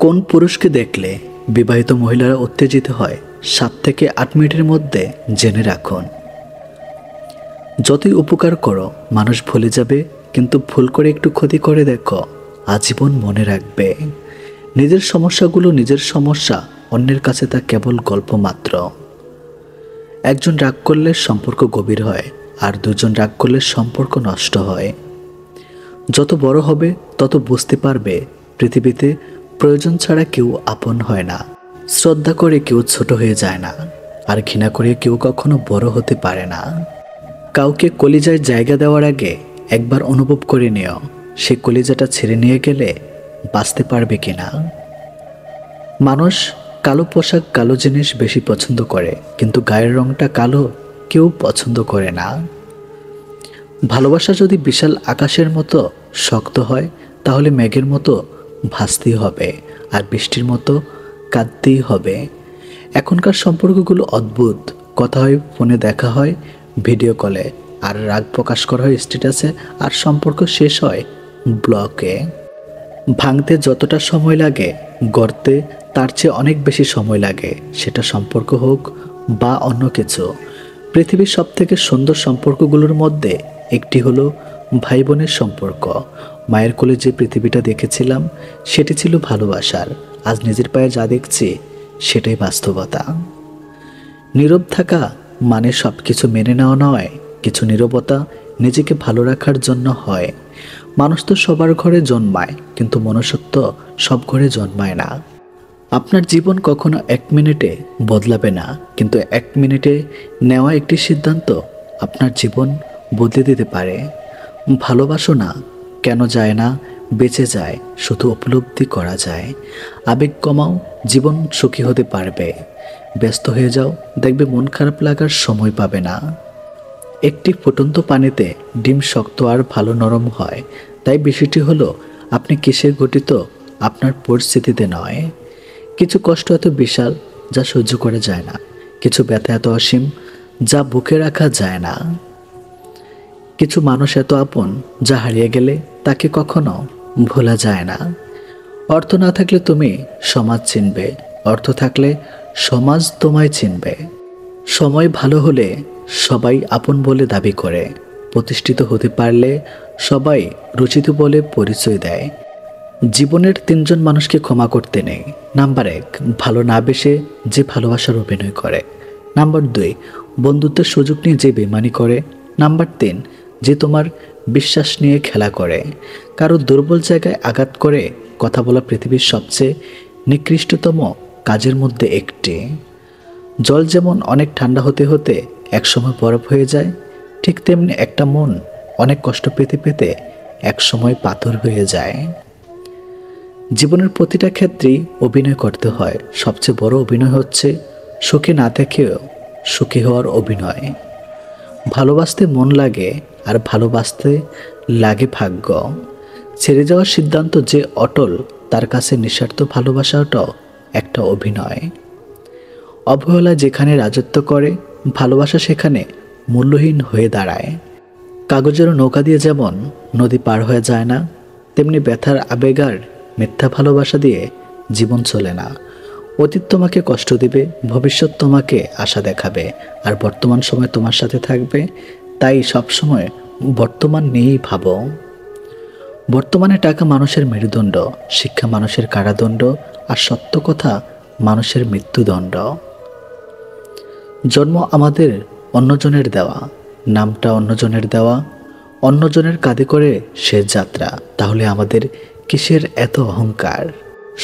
কোন পুরুষকে দেখলে বিবাহিত মহিলারা উত্তেজিত হয় 7 থেকে 8 মিনিটের মধ্যে জেনে রাখুন। যতই উপকার করো মানুষ ভুলে যাবে, কিন্তু ভুল করে একটু ক্ষতি করে দেখো, আজীবন মনে রাখবে। নিজের সমস্যাগুলো নিজের সমস্যা, অন্যের কাছে তা কেবল গল্প মাত্র। একজন রাগ করলে সম্পর্ক গভীর হয়, আর দুজন রাগ করলে সম্পর্ক নষ্ট হয়। যত বড় হবে তত বুঝতে পারবে পৃথিবীতে প্রয়োজন ছাড়া কেউ আপন হয় না। শ্রদ্ধা করে কেউ ছোট হয়ে যায় না, আর ঘৃণা করে কেউ কখনো বড় হতে পারে না। কাউকে কলিজায় জায়গা দেওয়ার আগে একবার অনুভব করে নিও, সে কলিজাটা ছেড়ে নিয়ে গেলে বাঁচতে পারবে কিনা। মানুষ কালো পোশাক, কালো জিনিস বেশি পছন্দ করে, কিন্তু গায়ের রংটা কালো কেউ পছন্দ করে না। ভালোবাসা যদি বিশাল আকাশের মতো শক্ত হয়, তাহলে মেঘের মতো ভাসতেই হবে, আর বৃষ্টির মতো কাঁদতেই হবে। এখনকার সম্পর্কগুলো অদ্ভুত। কথা হয় ফোনে, দেখা হয় ভিডিও কলে, আর রাগ প্রকাশ করা হয় স্ট্যাটাসে, আর সম্পর্ক শেষ হয় ব্লকে। ভাঙতে যতটা সময় লাগে গড়তে তার চেয়ে অনেক বেশি সময় লাগে, সেটা সম্পর্ক হোক বা অন্য কিছু। পৃথিবীর সবথেকে সুন্দর সম্পর্কগুলোর মধ্যে একটি হলো ভাই বোনের সম্পর্ক। মায়ের কোলে যে পৃথিবীটা দেখেছিলাম সেটি ছিল ভালোবাসার। আজ নিজের পায়ে যা দেখছি সেটাই বাস্তবতা। নীরব থাকা মানে সব কিছু মেনে নেওয়া নয়, কিছু নীরবতা নিজেকে ভালো রাখার জন্য হয়। মানুষ তো সবার ঘরে জন্মায়, কিন্তু মনুষ্যত্ব সব ঘরে জন্মায় না। আপনার জীবন কখনো 1 মিনিটে বদলাবে না, কিন্তু 1 মিনিটে নেওয়া একটি সিদ্ধান্ত আপনার জীবন বদলে দিতে পারে। ভালোবাসো না, কেন যায় না, বেঁচে যায়, শুধু উপলব্ধি করা যায়। আবেগ কমাও, জীবন সুখী হতে পারবে। ব্যস্ত হয়ে যাও, দেখবে মন খারাপ লাগার সময় পাবে না। একটি ফুটন্ত পানিতে ডিম শক্ত আর ভালো নরম হয়। তাই বিষয়টি হলো আপনি কিসে গঠিত, আপনার পরিস্থিতিতে নয়। কিছু কষ্ট এত বিশাল যা সহ্য করা যায় না, কিছু ব্যথা এত অসীম যা বুকে রাখা যায় না। কিছু মানুষ এত আপন যা হারিয়ে গেলে তাকে কখনো ভোলা যায় না। অর্থ না থাকলে তুমি সমাজ চিনবে, অর্থ থাকলে সমাজ তোমায় চিনবে। সময় ভালো হলে সবাই আপন বলে দাবি করে, প্রতিষ্ঠিত হতে পারলে সবাই রচিত বলে পরিচয় দেয়। জীবনের 3 জন মানুষকে ক্ষমা করতে নেই। নাম্বার 1, ভালো না বেসে যে ভালোবাসার অভিনয় করে। নাম্বার 2, বন্ধুত্বের সুযোগ নিয়ে যে বেমানি করে। নাম্বার 3, যে তোমার বিশ্বাস নিয়ে খেলা করে। কারো দুর্বল জায়গায় আঘাত করে কথা বলা পৃথিবীর সবচেয়ে নিকৃষ্টতম কাজের মধ্যে একটি। জল যেমন অনেক ঠান্ডা হতে হতে একসময় বরফ হয়ে যায়, ঠিক তেমনি একটা মন অনেক কষ্ট পেতে পেতে একসময় পাথর হয়ে যায়। জীবনের প্রতিটা ক্ষেত্রেই অভিনয় করতে হয়। সবচেয়ে বড় অভিনয় হচ্ছে সুখে না থেকেও সুখী হওয়ার অভিনয়। ভালোবাসতে মন লাগে, আর ভালোবাসতে লাগে ভাগ্য। ছেড়ে যাওয়ার সিদ্ধান্ত যে অটল, তার কাছে নিঃস্বার্থ ভালোবাসাটাও একটা অভিনয়। অবহেলা যেখানে রাজত্ব করে, ভালোবাসা সেখানে মূল্যহীন হয়ে দাঁড়ায়। কাগজের নৌকা দিয়ে যেমন নদী পার হয়ে যায় না, তেমনি ব্যথার আবেগার মিথ্যা ভালোবাসা দিয়ে জীবন চলে না। অতীত তোমাকে কষ্ট দিবে, ভবিষ্যৎ তোমাকে আশা দেখাবে, আর বর্তমান সময় তোমার সাথে থাকবে। তাই সবসময় বর্তমান নিয়েই ভাবো। বর্তমানে টাকা মানুষের মেরুদণ্ড, শিক্ষা মানুষের কারাদণ্ড, আর সত্য কথা মানুষের মৃত্যুদণ্ড। জন্ম আমাদের অন্যজনের দেওয়া, নামটা অন্যজনের দেওয়া, অন্যজনের কাঁধে করে শেষ যাত্রা। তাহলে আমাদের কিসের এত অহংকার?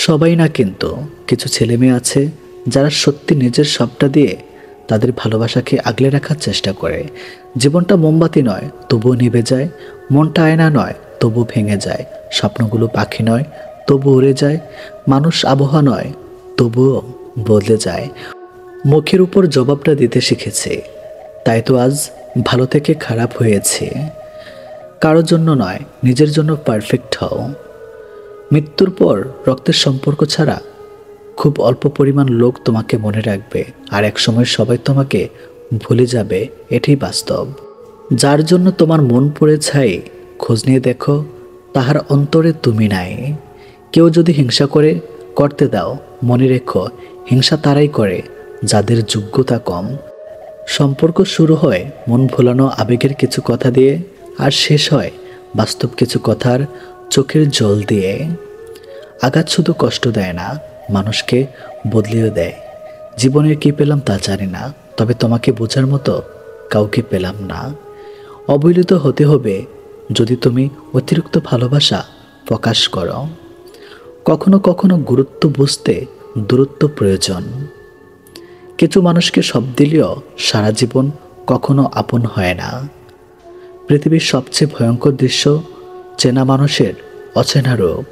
সবাই না, কিন্তু কিছু ছেলে মেয়ে আছে যারা সত্যি নিজের সবটা দিয়ে তাদের ভালোবাসাকে আগলে রাখার চেষ্টা করে। জীবনটা মোমবাতি নয়, তবুও নিভে যায়। মনটা আয়না নয়, তবু ভেঙে যায়। স্বপ্নগুলো পাখি নয়, তবু উড়ে যায়। মানুষ আবহাওয়া নয়, তবুও বদলে যায়। মুখের উপর জবাবটা দিতে শিখেছে, তাই তো আজ ভালো থেকে খারাপ হয়েছে। কারোর জন্য নয়, নিজের জন্য পারফেক্ট হও। মৃত্যুর পর রক্তের সম্পর্ক ছাড়া খুব অল্প পরিমাণ লোক তোমাকে মনে রাখবে, আর একসময় সবাই তোমাকে ভুলে যাবে, এটাই বাস্তব। যার জন্য তোমার মন পড়ে ছাই, খোঁজ নিয়ে দেখো তাহার অন্তরে তুমি নাই। কেউ যদি হিংসা করে করতে দাও। মনে রেখো, হিংসা তারাই করে যাদের যোগ্যতা কম। সম্পর্ক শুরু হয় মন ভোলানো আবেগের কিছু কথা দিয়ে, আর শেষ হয় বাস্তব কিছু কথার চোখের জল দিয়ে। আঘাত শুধু কষ্ট দেয় না, মানুষকে বদলিয়ে দেয়। জীবনের কি পেলাম তা জানি না, তবে তোমাকে বোঝার মতো কাউকে পেলাম না। অবহেলিত হতে হবে যদি তুমি অতিরিক্ত ভালোবাসা প্রকাশ করো। কখনো কখনো গুরুত্ব বুঝতে দূরত্ব প্রয়োজন। কিছু মানুষকে সব দিলেও সারা জীবন কখনো আপন হয় না। পৃথিবীর সবচেয়ে ভয়ঙ্কর দৃশ্য চেনা মানুষের অচেনা রূপ।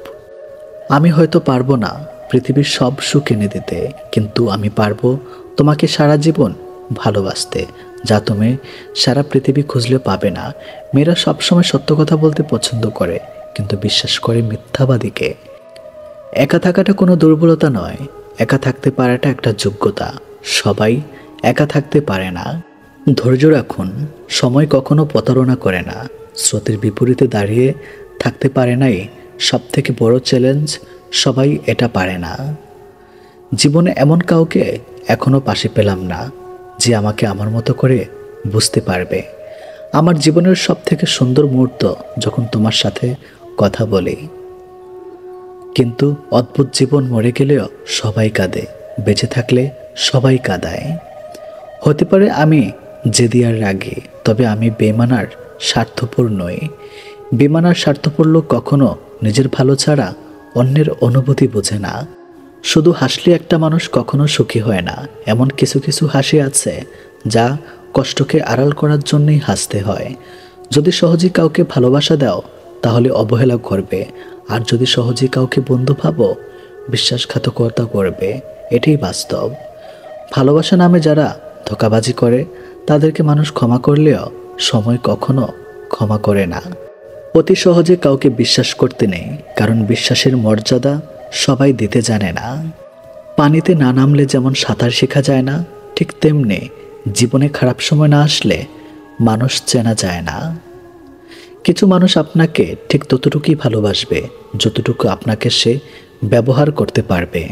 আমি হয়তো পারবো না পৃথিবীর সব সুখ এনে দিতে, কিন্তু আমি পারবো তোমাকে সারা জীবন ভালোবাসতে, যা তুমি সারা পৃথিবী খুঁজলেও পাবে না। মেয়েরা সবসময় সত্য কথা বলতে পছন্দ করে, কিন্তু বিশ্বাস করে মিথ্যাবাদীকে। একা থাকাটা কোনো দুর্বলতা নয়, একা থাকতে পারাটা একটা যোগ্যতা। সবাই একা থাকতে পারে না। ধৈর্য রাখুন, সময় কখনো প্রতারণা করে না। স্রোতের বিপরীতে দাঁড়িয়ে থাকতে পারে নাই সব থেকে বড় চ্যালেঞ্জ, সবাই এটা পারে না। জীবনে এমন কাউকে এখনো পাশে পেলাম না যে আমাকে আমার মতো করে বুঝতে পারবে। আমার জীবনের সব থেকে সুন্দর মুহূর্ত যখন তোমার সাথে কথা বলি। কিন্তু অদ্ভুত, জীবন মরে গেলেও সবাই কাঁদে, বেঁচে থাকলে সবাই কাঁদায়। হতে পারে আমি জেদি আর রাগী, তবে আমি বেমানার স্বার্থপর নই। বেমানার স্বার্থপর লোক কখনো নিজের ভালো ছাড়া অন্যের অনুভূতি বোঝে না। শুধু হাসলে একটা মানুষ কখনো সুখী হয় না। এমন কিছু কিছু হাসি আছে যা কষ্টকে আড়াল করার জন্যই হাসতে হয়। যদি সহজে কাউকে ভালোবাসা দাও তাহলে অবহেলা করবে, আর যদি সহজে কাউকে বন্ধু ভাবো বিশ্বাসঘাতকতা করবে। এটাই বাস্তব। ভালোবাসা নামে যারা ধোঁকাবাজি করে তাদেরকে মানুষ ক্ষমা করলেও সময় কখনো ক্ষমা করে না। অতি সহজে কাউকে বিশ্বাস করতে নেই, কারণ বিশ্বাসের মর্যাদা সবাই দিতে জানে না। পানিতে না নামলে যেমন সাঁতার শেখা যায় না, ঠিক তেমনি জীবনে খারাপ সময় না আসলে মানুষ চেনা যায় না। কিছু মানুষ আপনাকে ঠিক ততটুকুই ভালোবাসবে যতটুকু আপনাকে সে ব্যবহার করতে পারবে।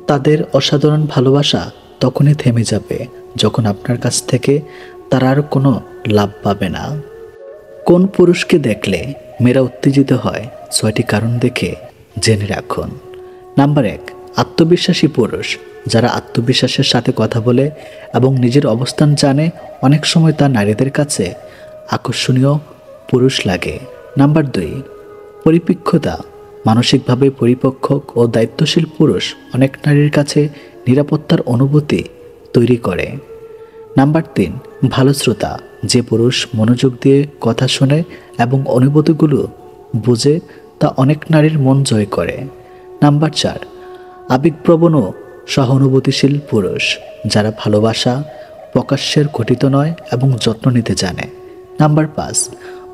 তাদের অসাধারণ ভালোবাসা তখনই থেমে যাবে যখন আপনার কাছ থেকে তারা আর কোনো লাভ পাবে না। কোন পুরুষকে দেখলে মেয়েরা উত্তেজিত হয়, 6টি কারণ দেখে জেনে রাখুন। নাম্বার 1, আত্মবিশ্বাসী পুরুষ। যারা আত্মবিশ্বাসের সাথে কথা বলে এবং নিজের অবস্থান জানে, অনেক সময় তা নারীদের কাছে আকর্ষণীয় পুরুষ লাগে। নাম্বার 2, পরিপক্কতা। মানসিকভাবে পরিপক্ক ও দায়িত্বশীল পুরুষ অনেক নারীর কাছে নিরাপত্তার অনুভূতি তৈরি করে। নাম্বার 3, ভালো শ্রোতা। যে পুরুষ মনোযোগ দিয়ে কথা শোনে এবং অনুভূতিগুলো বুঝে, তা অনেক নারীর মন জয় করে। নাম্বার 4, আবেগপ্রবণ ও সহানুভূতিশীল পুরুষ। যারা ভালোবাসা প্রকাশ্যের গঠিত নয় এবং যত্ন নিতে জানে। নাম্বার 5,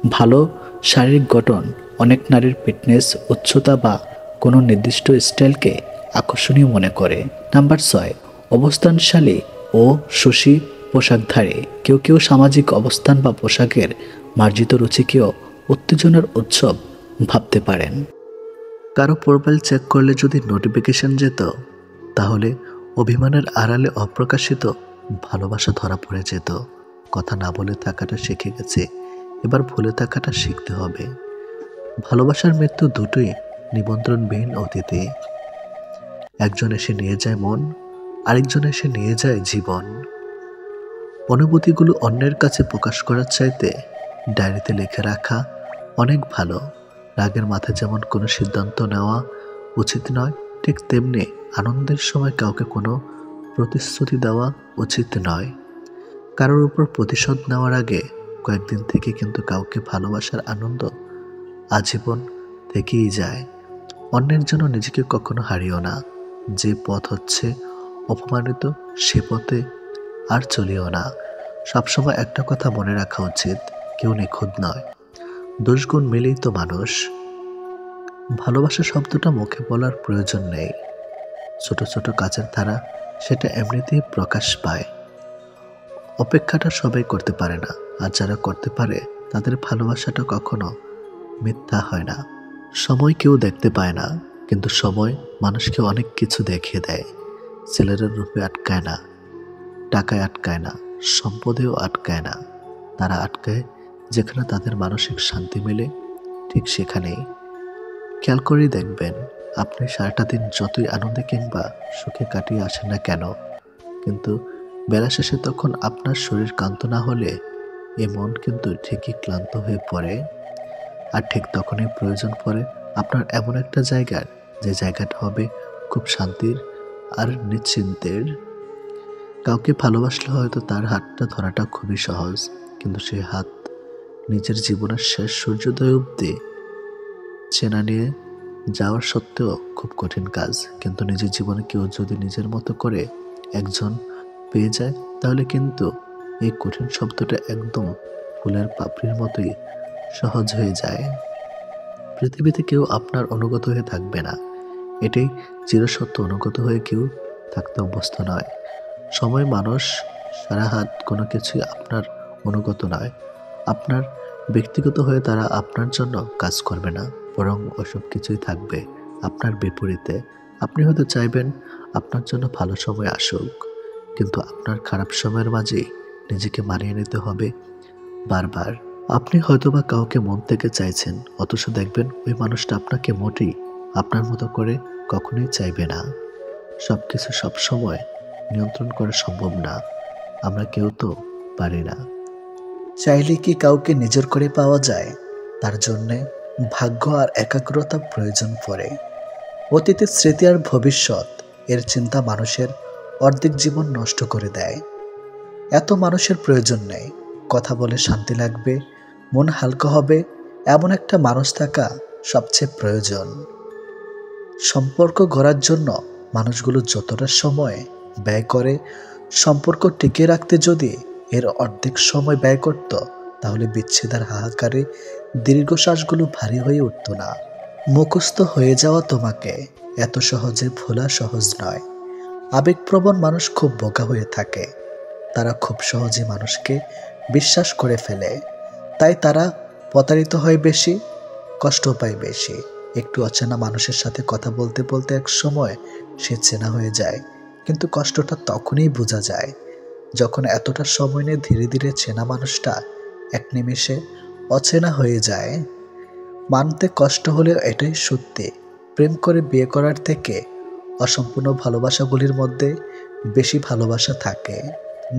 ভালো শারীরিক গঠন। অনেক নারীর ফিটনেস, উচ্চতা বা কোনো নির্দিষ্ট স্টাইলকে আকর্ষণীয় মনে করে। নাম্বার 6, অবস্থানশালী ও সুশী পোশাকধারী। কেউ কেউ সামাজিক অবস্থান বা পোশাকের মার্জিত রুচিকেও উত্তেজনার উৎসব ভাবতে পারেন। কারো প্রোফাইল চেক করলে যদি নোটিফিকেশন যেত, তাহলে অভিমানের আড়ালে অপ্রকাশিত ভালোবাসা ধরা পড়ে যেত। কথা না বলে থাকাটা শিখে গেছে, এবার ভুলে থাকাটা শিখতে হবে। ভালোবাসার মৃত্যু দুটোই নিমন্ত্রণবিহীন অতিথি। একজন এসে নিয়ে যায় মন, আরেকজন এসে নিয়ে যায় জীবন। অনুভূতিগুলো অন্যের কাছে প্রকাশ করার চাইতে ডায়েরিতে লিখে রাখা অনেক ভালো। রাগের মাথায় যেমন কোনো সিদ্ধান্ত নেওয়া উচিত নয়, ঠিক তেমনি আনন্দের সময় কাউকে কোনো প্রতিশ্রুতি দেওয়া উচিত নয়। কারোর উপর প্রতিশোধ নেওয়ার আগে কয়েকদিন থেকে কিন্তু কাউকে ভালোবাসার আনন্দ আজীবন থেকেই যায়। অন্যের জন্য নিজেকে কখনো হারিও না। যে পথ হচ্ছে অপমানিত, সে পথে আর চলিও না। সবসময় একটা কথা মনে রাখা উচিত, কেউ নিখুঁত নয়, দোষগুণ মিলেই তো মানুষ। ভালোবাসা শব্দটা মুখে বলার প্রয়োজন নেই। ছোট ছোট কাজের ধারা সেটা এমনিতেই প্রকাশ পায়। অপেক্ষাটা সবাই করতে পারে না, আর যারা করতে পারে তাদের ভালোবাসাটা কখনো মিথ্যা হয় না। সময় কেউ দেখতে পায় না, কিন্তু সময় মানুষকে অনেক কিছু দেখিয়ে দেয়। ছেলেদের রূপে আটকায় না, টাকায় আটকায় না, সম্পদেও আটকায় না। তারা আটকায় যেখানে তাদের মানসিক শান্তি মেলে, ঠিক সেখানেই। খেয়াল করেই দেখবেন, আপনি সারাটা দিন যতই আনন্দে কিংবা সুখে কাটিয়ে আসেন না কেন, কিন্তু বেলা শেষে তখন আপনার শরীর ক্লান্ত না হলে এ মন কিন্তু ঠিকই ক্লান্ত হয়ে পড়ে। আর ঠিক তখনই প্রয়োজন পড়ে আপনার এমন একটা জায়গার, যে জায়গাটা হবে খুব শান্তির আর নিশ্চিন্তের। কাউকে ভালোবাসলে হয়তো তার হাতটা ধরাটা খুবই সহজ, কিন্তু সেই হাত নিজের জীবনের শেষ সূর্যোদয় অবধি চেনা নিয়ে যাওয়ার সত্ত্বেও খুব কঠিন কাজ। কিন্তু নিজের জীবনে কেউ যদি নিজের মতো করে একজন পেয়ে যায়, তাহলে কিন্তু এই কঠিন শব্দটা একদম ফুলের পাপড়ির মতোই সহজ হয়ে যায়। পৃথিবীতে কেউ আপনার অনুগত হয়ে থাকবে না, এটাই চিরসত্য। অনুগত হয়ে কেউ থাকতে অভ্যস্ত নয়। সময়, মানুষ, সারা হাত কোনো কিছুই আপনার অনুগত নয়। আপনার ব্যক্তিগত হয়ে তারা আপনার জন্য কাজ করবে না, বরং ওসব কিছুই থাকবে আপনার বিপরীতে। আপনি হয়তো চাইবেন আপনার জন্য ভালো সময় আসুক, কিন্তু আপনার খারাপ সময়ের মাঝে নিজেকে মানিয়ে নিতে হবে বারবার। আপনি হয়তোবা কাউকে মন থেকে চাইছেন, অথচ দেখবেন ওই মানুষটা আপনাকে মোটেই আপনার মতো করে কখনোই চাইবে না। সবকিছু সবসময় নিয়ন্ত্রণ করা সম্ভব না, আমরা কেউ তো পারি না। চাইলে কি কাউকে নিজের করে পাওয়া যায়? তার জন্যে ভাগ্য আর একাগ্রতা প্রয়োজন পড়ে। অতীতের স্মৃতি আর ভবিষ্যৎ এর চিন্তা মানুষের অর্ধেক জীবন নষ্ট করে দেয়। এত মানুষের প্রয়োজন নেই। কথা বলে শান্তি লাগবে, মন হালকা হবে, এমন একটা মানুষ থাকা সবচেয়ে প্রয়োজন। সম্পর্ক গড়ার জন্য মানুষগুলো যতটা সময় ব্যয় করে, সম্পর্ক টিকিয়ে রাখতে যদি এর অর্ধেক সময় ব্যয় করত, তাহলে বিচ্ছেদের হাহাকারে দীর্ঘশ্বাসগুলো ভারী হয়ে উঠত না। মুখস্থ হয়ে যাওয়া তোমাকে এত সহজে ভোলা সহজ নয়। আবেগপ্রবণ মানুষ খুব বোকা হয়ে থাকে। তারা খুব সহজে মানুষকে বিশ্বাস করে ফেলে, তাই তারা প্রতারিত হয় বেশি, কষ্ট পায় বেশি। একটু অচেনা মানুষের সাথে কথা বলতে বলতে এক সময় সে চেনা হয়ে যায়, কিন্তু কষ্টটা তখনই বোঝা যায় যখন এতটা সময় নিয়ে ধীরে ধীরে চেনা মানুষটা এক নিমেষে অচেনা হয়ে যায়। মানতে কষ্ট হলেও এটাই সত্যি, প্রেম করে বিয়ে করার থেকে অসম্পূর্ণ ভালোবাসাগুলির মধ্যে বেশি ভালোবাসা থাকে।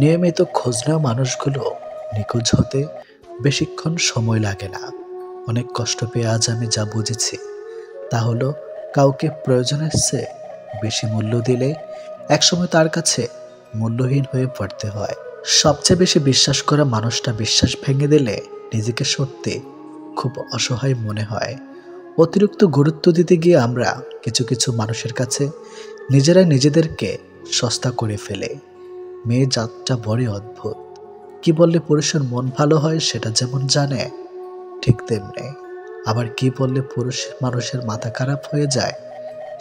নিয়মিত খোঁজ নেওয়া মানুষগুলো নিখোঁজ হতে বেশিক্ষণ সময় লাগে না। অনেক কষ্ট পেয়ে আজ আমি যা বুঝেছি, তা হলো কাউকে প্রয়োজনের চেয়ে বেশি মূল্য দিলে একসময় তার কাছে মূল্যহীন হয়ে পড়তে হয়। সবচেয়ে বেশি বিশ্বাস করা মানুষটা বিশ্বাস ভেঙে দিলে নিজেকে সত্যি খুব অসহায় মনে হয়। অতিরিক্ত গুরুত্ব দিতে গিয়ে আমরা কিছু কিছু মানুষের কাছে নিজেরাই নিজেদেরকে সস্তা করে ফেলে। মেয়ে জাতটা বড়ই অদ্ভুত। কি বললে পুরুষের মন ভালো হয় সেটা যেমন জানে, ঠিক তেমনি আবার কি বললে পুরুষ মানুষের মাথা খারাপ হয়ে যায়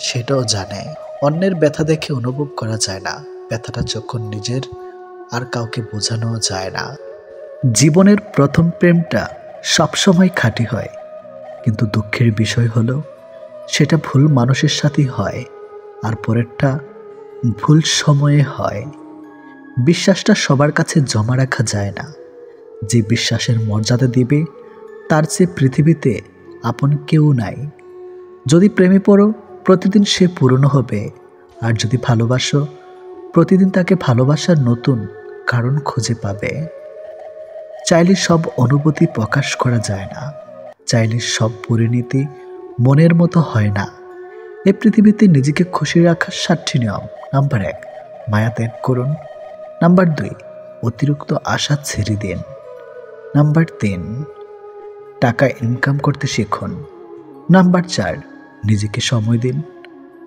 সেটাও জানে। অন্যের ব্যথা দেখে অনুভব করা যায় না, ব্যথাটা যখন নিজের আর কাউকে বোঝানো যায় না। জীবনের প্রথম প্রেমটা সবসময় খাঁটি হয়, কিন্তু দুঃখের বিষয় হলো সেটা ভুল মানুষের সাথেই হয়, আর পরেরটা ভুল সময়ে হয়। বিশ্বাসটা সবার কাছে জমা রাখা যায় না। যে বিশ্বাসের মর্যাদা দিবে তার চেয়ে পৃথিবীতে আপন কেউ নাই। যদি প্রেমে পড়ো, প্রতিদিন সে পুরনো হবে, আর যদি ভালোবাসো, প্রতিদিন তাকে ভালোবাসার নতুন কারণ খুঁজে পাবে। চাইলে সব অনুভূতি প্রকাশ করা যায় না, চাইলে সব পরিণতি মনের মতো হয় না। এ পৃথিবীতে নিজেকে খুশি রাখার 7টি নিয়ম। নাম্বার 1, মায়া ত্যাগ করুন। নাম্বার 2, অতিরিক্ত আশা ছেড়ে দিন। নাম্বার 3, টাকা ইনকাম করতে শিখুন। নাম্বার 4, নিজেকে সময় দিন।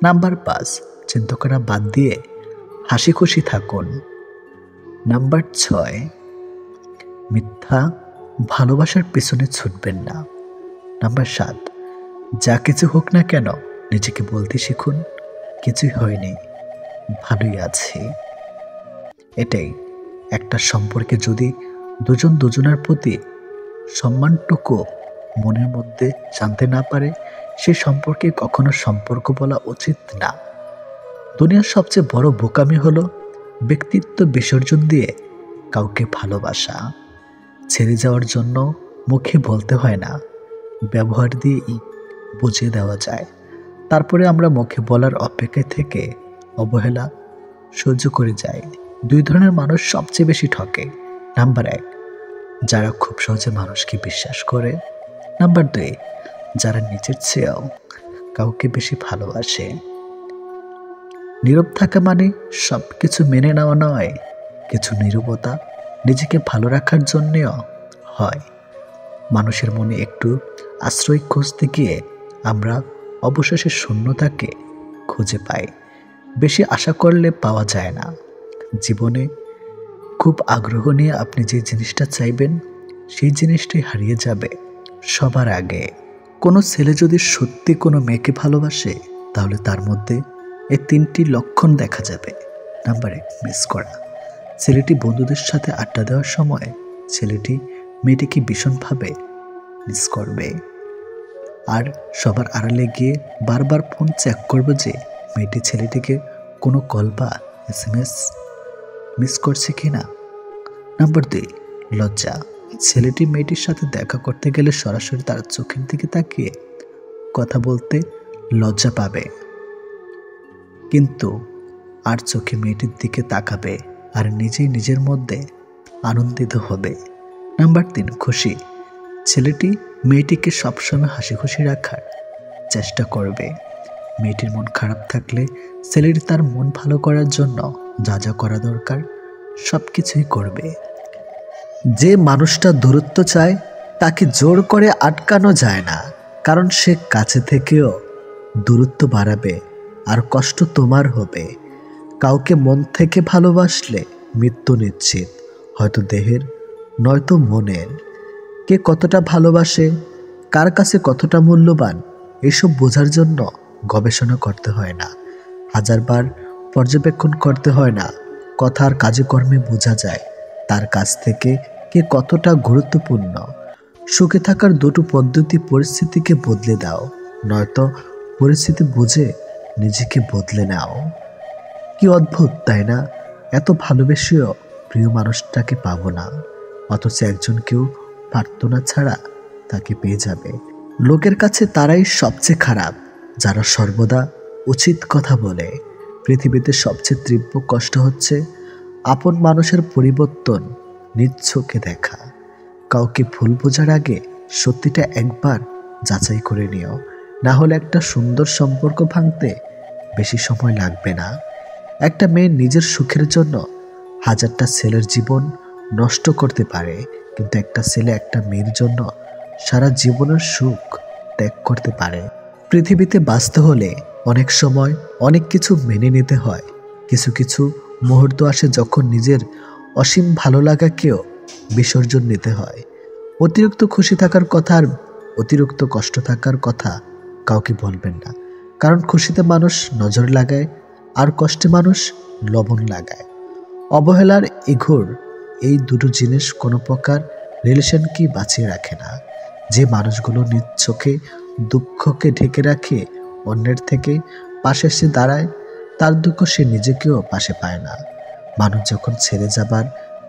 নাম্বার 5, চিন্তা করা বাদ দিয়ে হাসি খুশি থাকুন। নাম্বার 6, মিথ্যা ভালোবাসার পেছনে ছুটবেন না। নাম্বার 7, যা কিছু হোক না কেন নিজেকে বলতে শিখুন, কিছুই হয়নি, ভালোই আছি। এটাই একটা সম্পর্কে যদি দুজন দুজনের প্রতি সম্মানটুকু মনের মধ্যে জানতে না পারে, সেই সম্পর্কে কখনো সম্পর্ক বলা উচিত না। দুনিয়ার সবচেয়ে বড় বোকামি হলো ব্যক্তিত্ব বিসর্জন দিয়ে কাউকে ভালোবাসা। ছেড়ে যাওয়ার জন্য মুখে বলতে হয় না, ব্যবহার দিয়েই বুঝিয়ে দেওয়া যায়। তারপরে আমরা মুখে বলার অপেক্ষায় থেকে অবহেলা সহ্য করে যাই। দুই ধরনের মানুষ সবচেয়ে বেশি ঠকে। নাম্বার 1, যারা খুব সহজে মানুষকে বিশ্বাস করে। নাম্বার 2, যারা নিজের চেয়েও কাউকে বেশি ভালোবাসে। নীরব থাকা মানে সব কিছু মেনে নেওয়া নয়, কিছু নীরবতা নিজেকে ভালো রাখার জন্যেও হয়। মানুষের মনে একটু আশ্রয় খুঁজতে গিয়ে আমরা অবশেষে শূন্যতাকে খুঁজে পাই। বেশি আশা করলে পাওয়া যায় না। জীবনে খুব আগ্রহ নিয়ে আপনি যে জিনিসটা চাইবেন, সেই জিনিসটাই হারিয়ে যাবে সবার আগে। কোনো ছেলে যদি সত্যি কোনো মেয়েকে ভালোবাসে, তাহলে তার মধ্যে এই 3টি লক্ষণ দেখা যাবে। নাম্বার 1, মিস করা। ছেলেটি বন্ধুদের সাথে আড্ডা দেওয়ার সময় ছেলেটি মেয়েটিকে ভীষণভাবে মিস করবে, আর সবার আড়ালে গিয়ে বারবার ফোন চেক করবে যে মেয়েটি ছেলেটিকে কোনো কল বা SMS মিস করছে কিনা। নাম্বার 2, লজ্জা। ছেলেটি মেয়েটির সাথে দেখা করতে গেলে সরাসরি তার চোখের দিকে তাকিয়ে কথা বলতে লজ্জা পাবে, কিন্তু আর চোখে মেয়েটির দিকে তাকাবে আর নিজেই নিজের মধ্যে আনন্দিত হবে। নাম্বার 3, খুশি। ছেলেটি মেয়েটিকে সবসময় হাসি খুশি রাখার চেষ্টা করবে। মেয়েটির মন খারাপ থাকলে ছেলেটি তার মন ভালো করার জন্য যা যা করা দরকার সব কিছুই করবে। যে মানুষটা দূরত্ব চায় তাকে জোর করে আটকানো যায় না, কারণ সে কাছে থেকেও দূরত্ব বাড়াবে আর কষ্ট তোমার হবে। কাউকে মন থেকে ভালোবাসলে মৃত্যু নিশ্চিত, হয়তো দেহের নয়তো মনের। কে কতটা ভালোবাসে, কার কাছে কতটা মূল্যবান, এসব বোঝার জন্য গবেষণা করতে হয় না, হাজারবার পর্যবেক্ষণ করতে হয় না। কথার কাজে কর্মে বোঝা যায় তার কাছ থেকে কে কতটা গুরুত্বপূর্ণ। সুখে থাকার দুটো পদ্ধতি: পরিস্থিতিকে বদলে দাও, নয়তো পরিস্থিতি বুঝে নিজেকে বদলে নাও। কি অদ্ভুত তাই না? এত ভালোবেসেও প্রিয় মানুষটাকে পাবো না, অথচ একজনকেও প্রার্থনা ছাড়া তাকে পেয়ে যাবে। লোকের কাছে তারাই সবচেয়ে খারাপ যারা সর্বদা উচিত কথা বলে। পৃথিবীতে সবচেয়ে তীব্র কষ্ট হচ্ছে আপন মানুষের পরিবর্তন নিজ চোখে দেখা। কাউকে ভুল বোঝার আগে সত্যিটা একবার যাচাই করে নিও, না হলে একটা সুন্দর সম্পর্ক ভাঙতে বেশি সময় লাগবে না। একটা মেয়ে নিজের সুখের জন্য হাজারটা ছেলের জীবন নষ্ট করতে পারে, কিন্তু একটা ছেলে একটা মেয়ের জন্য সারা জীবনের সুখ ত্যাগ করতে পারে। পৃথিবীতে বাঁচতে হলে অনেক সময় অনেক কিছু মেনে নিতে হয়। কিছু কিছু মুহূর্ত আসে যখন নিজের অসীম ভালো লাগাকেও বিসর্জন নিতে হয়। অতিরিক্ত খুশি থাকার কথা আর অতিরিক্ত কষ্ট থাকার কথা কাউকে বলবেন না, কারণ খুশিতে মানুষ নজর লাগায় আর কষ্টে মানুষ লবণ লাগায়। অবহেলার ইঘোর এই দুটো জিনিস কোনো প্রকার রিলেশনকে বাঁচিয়ে রাখে না। যে মানুষগুলো নিজ চোখে দুঃখকে ঢেকে রাখে, অন্যের থেকে পাশে এসে দাঁড়ায়, তার দুঃখ সে নিজেকেও পাশে পায় না। মানুষ যখন ছেড়ে যাবার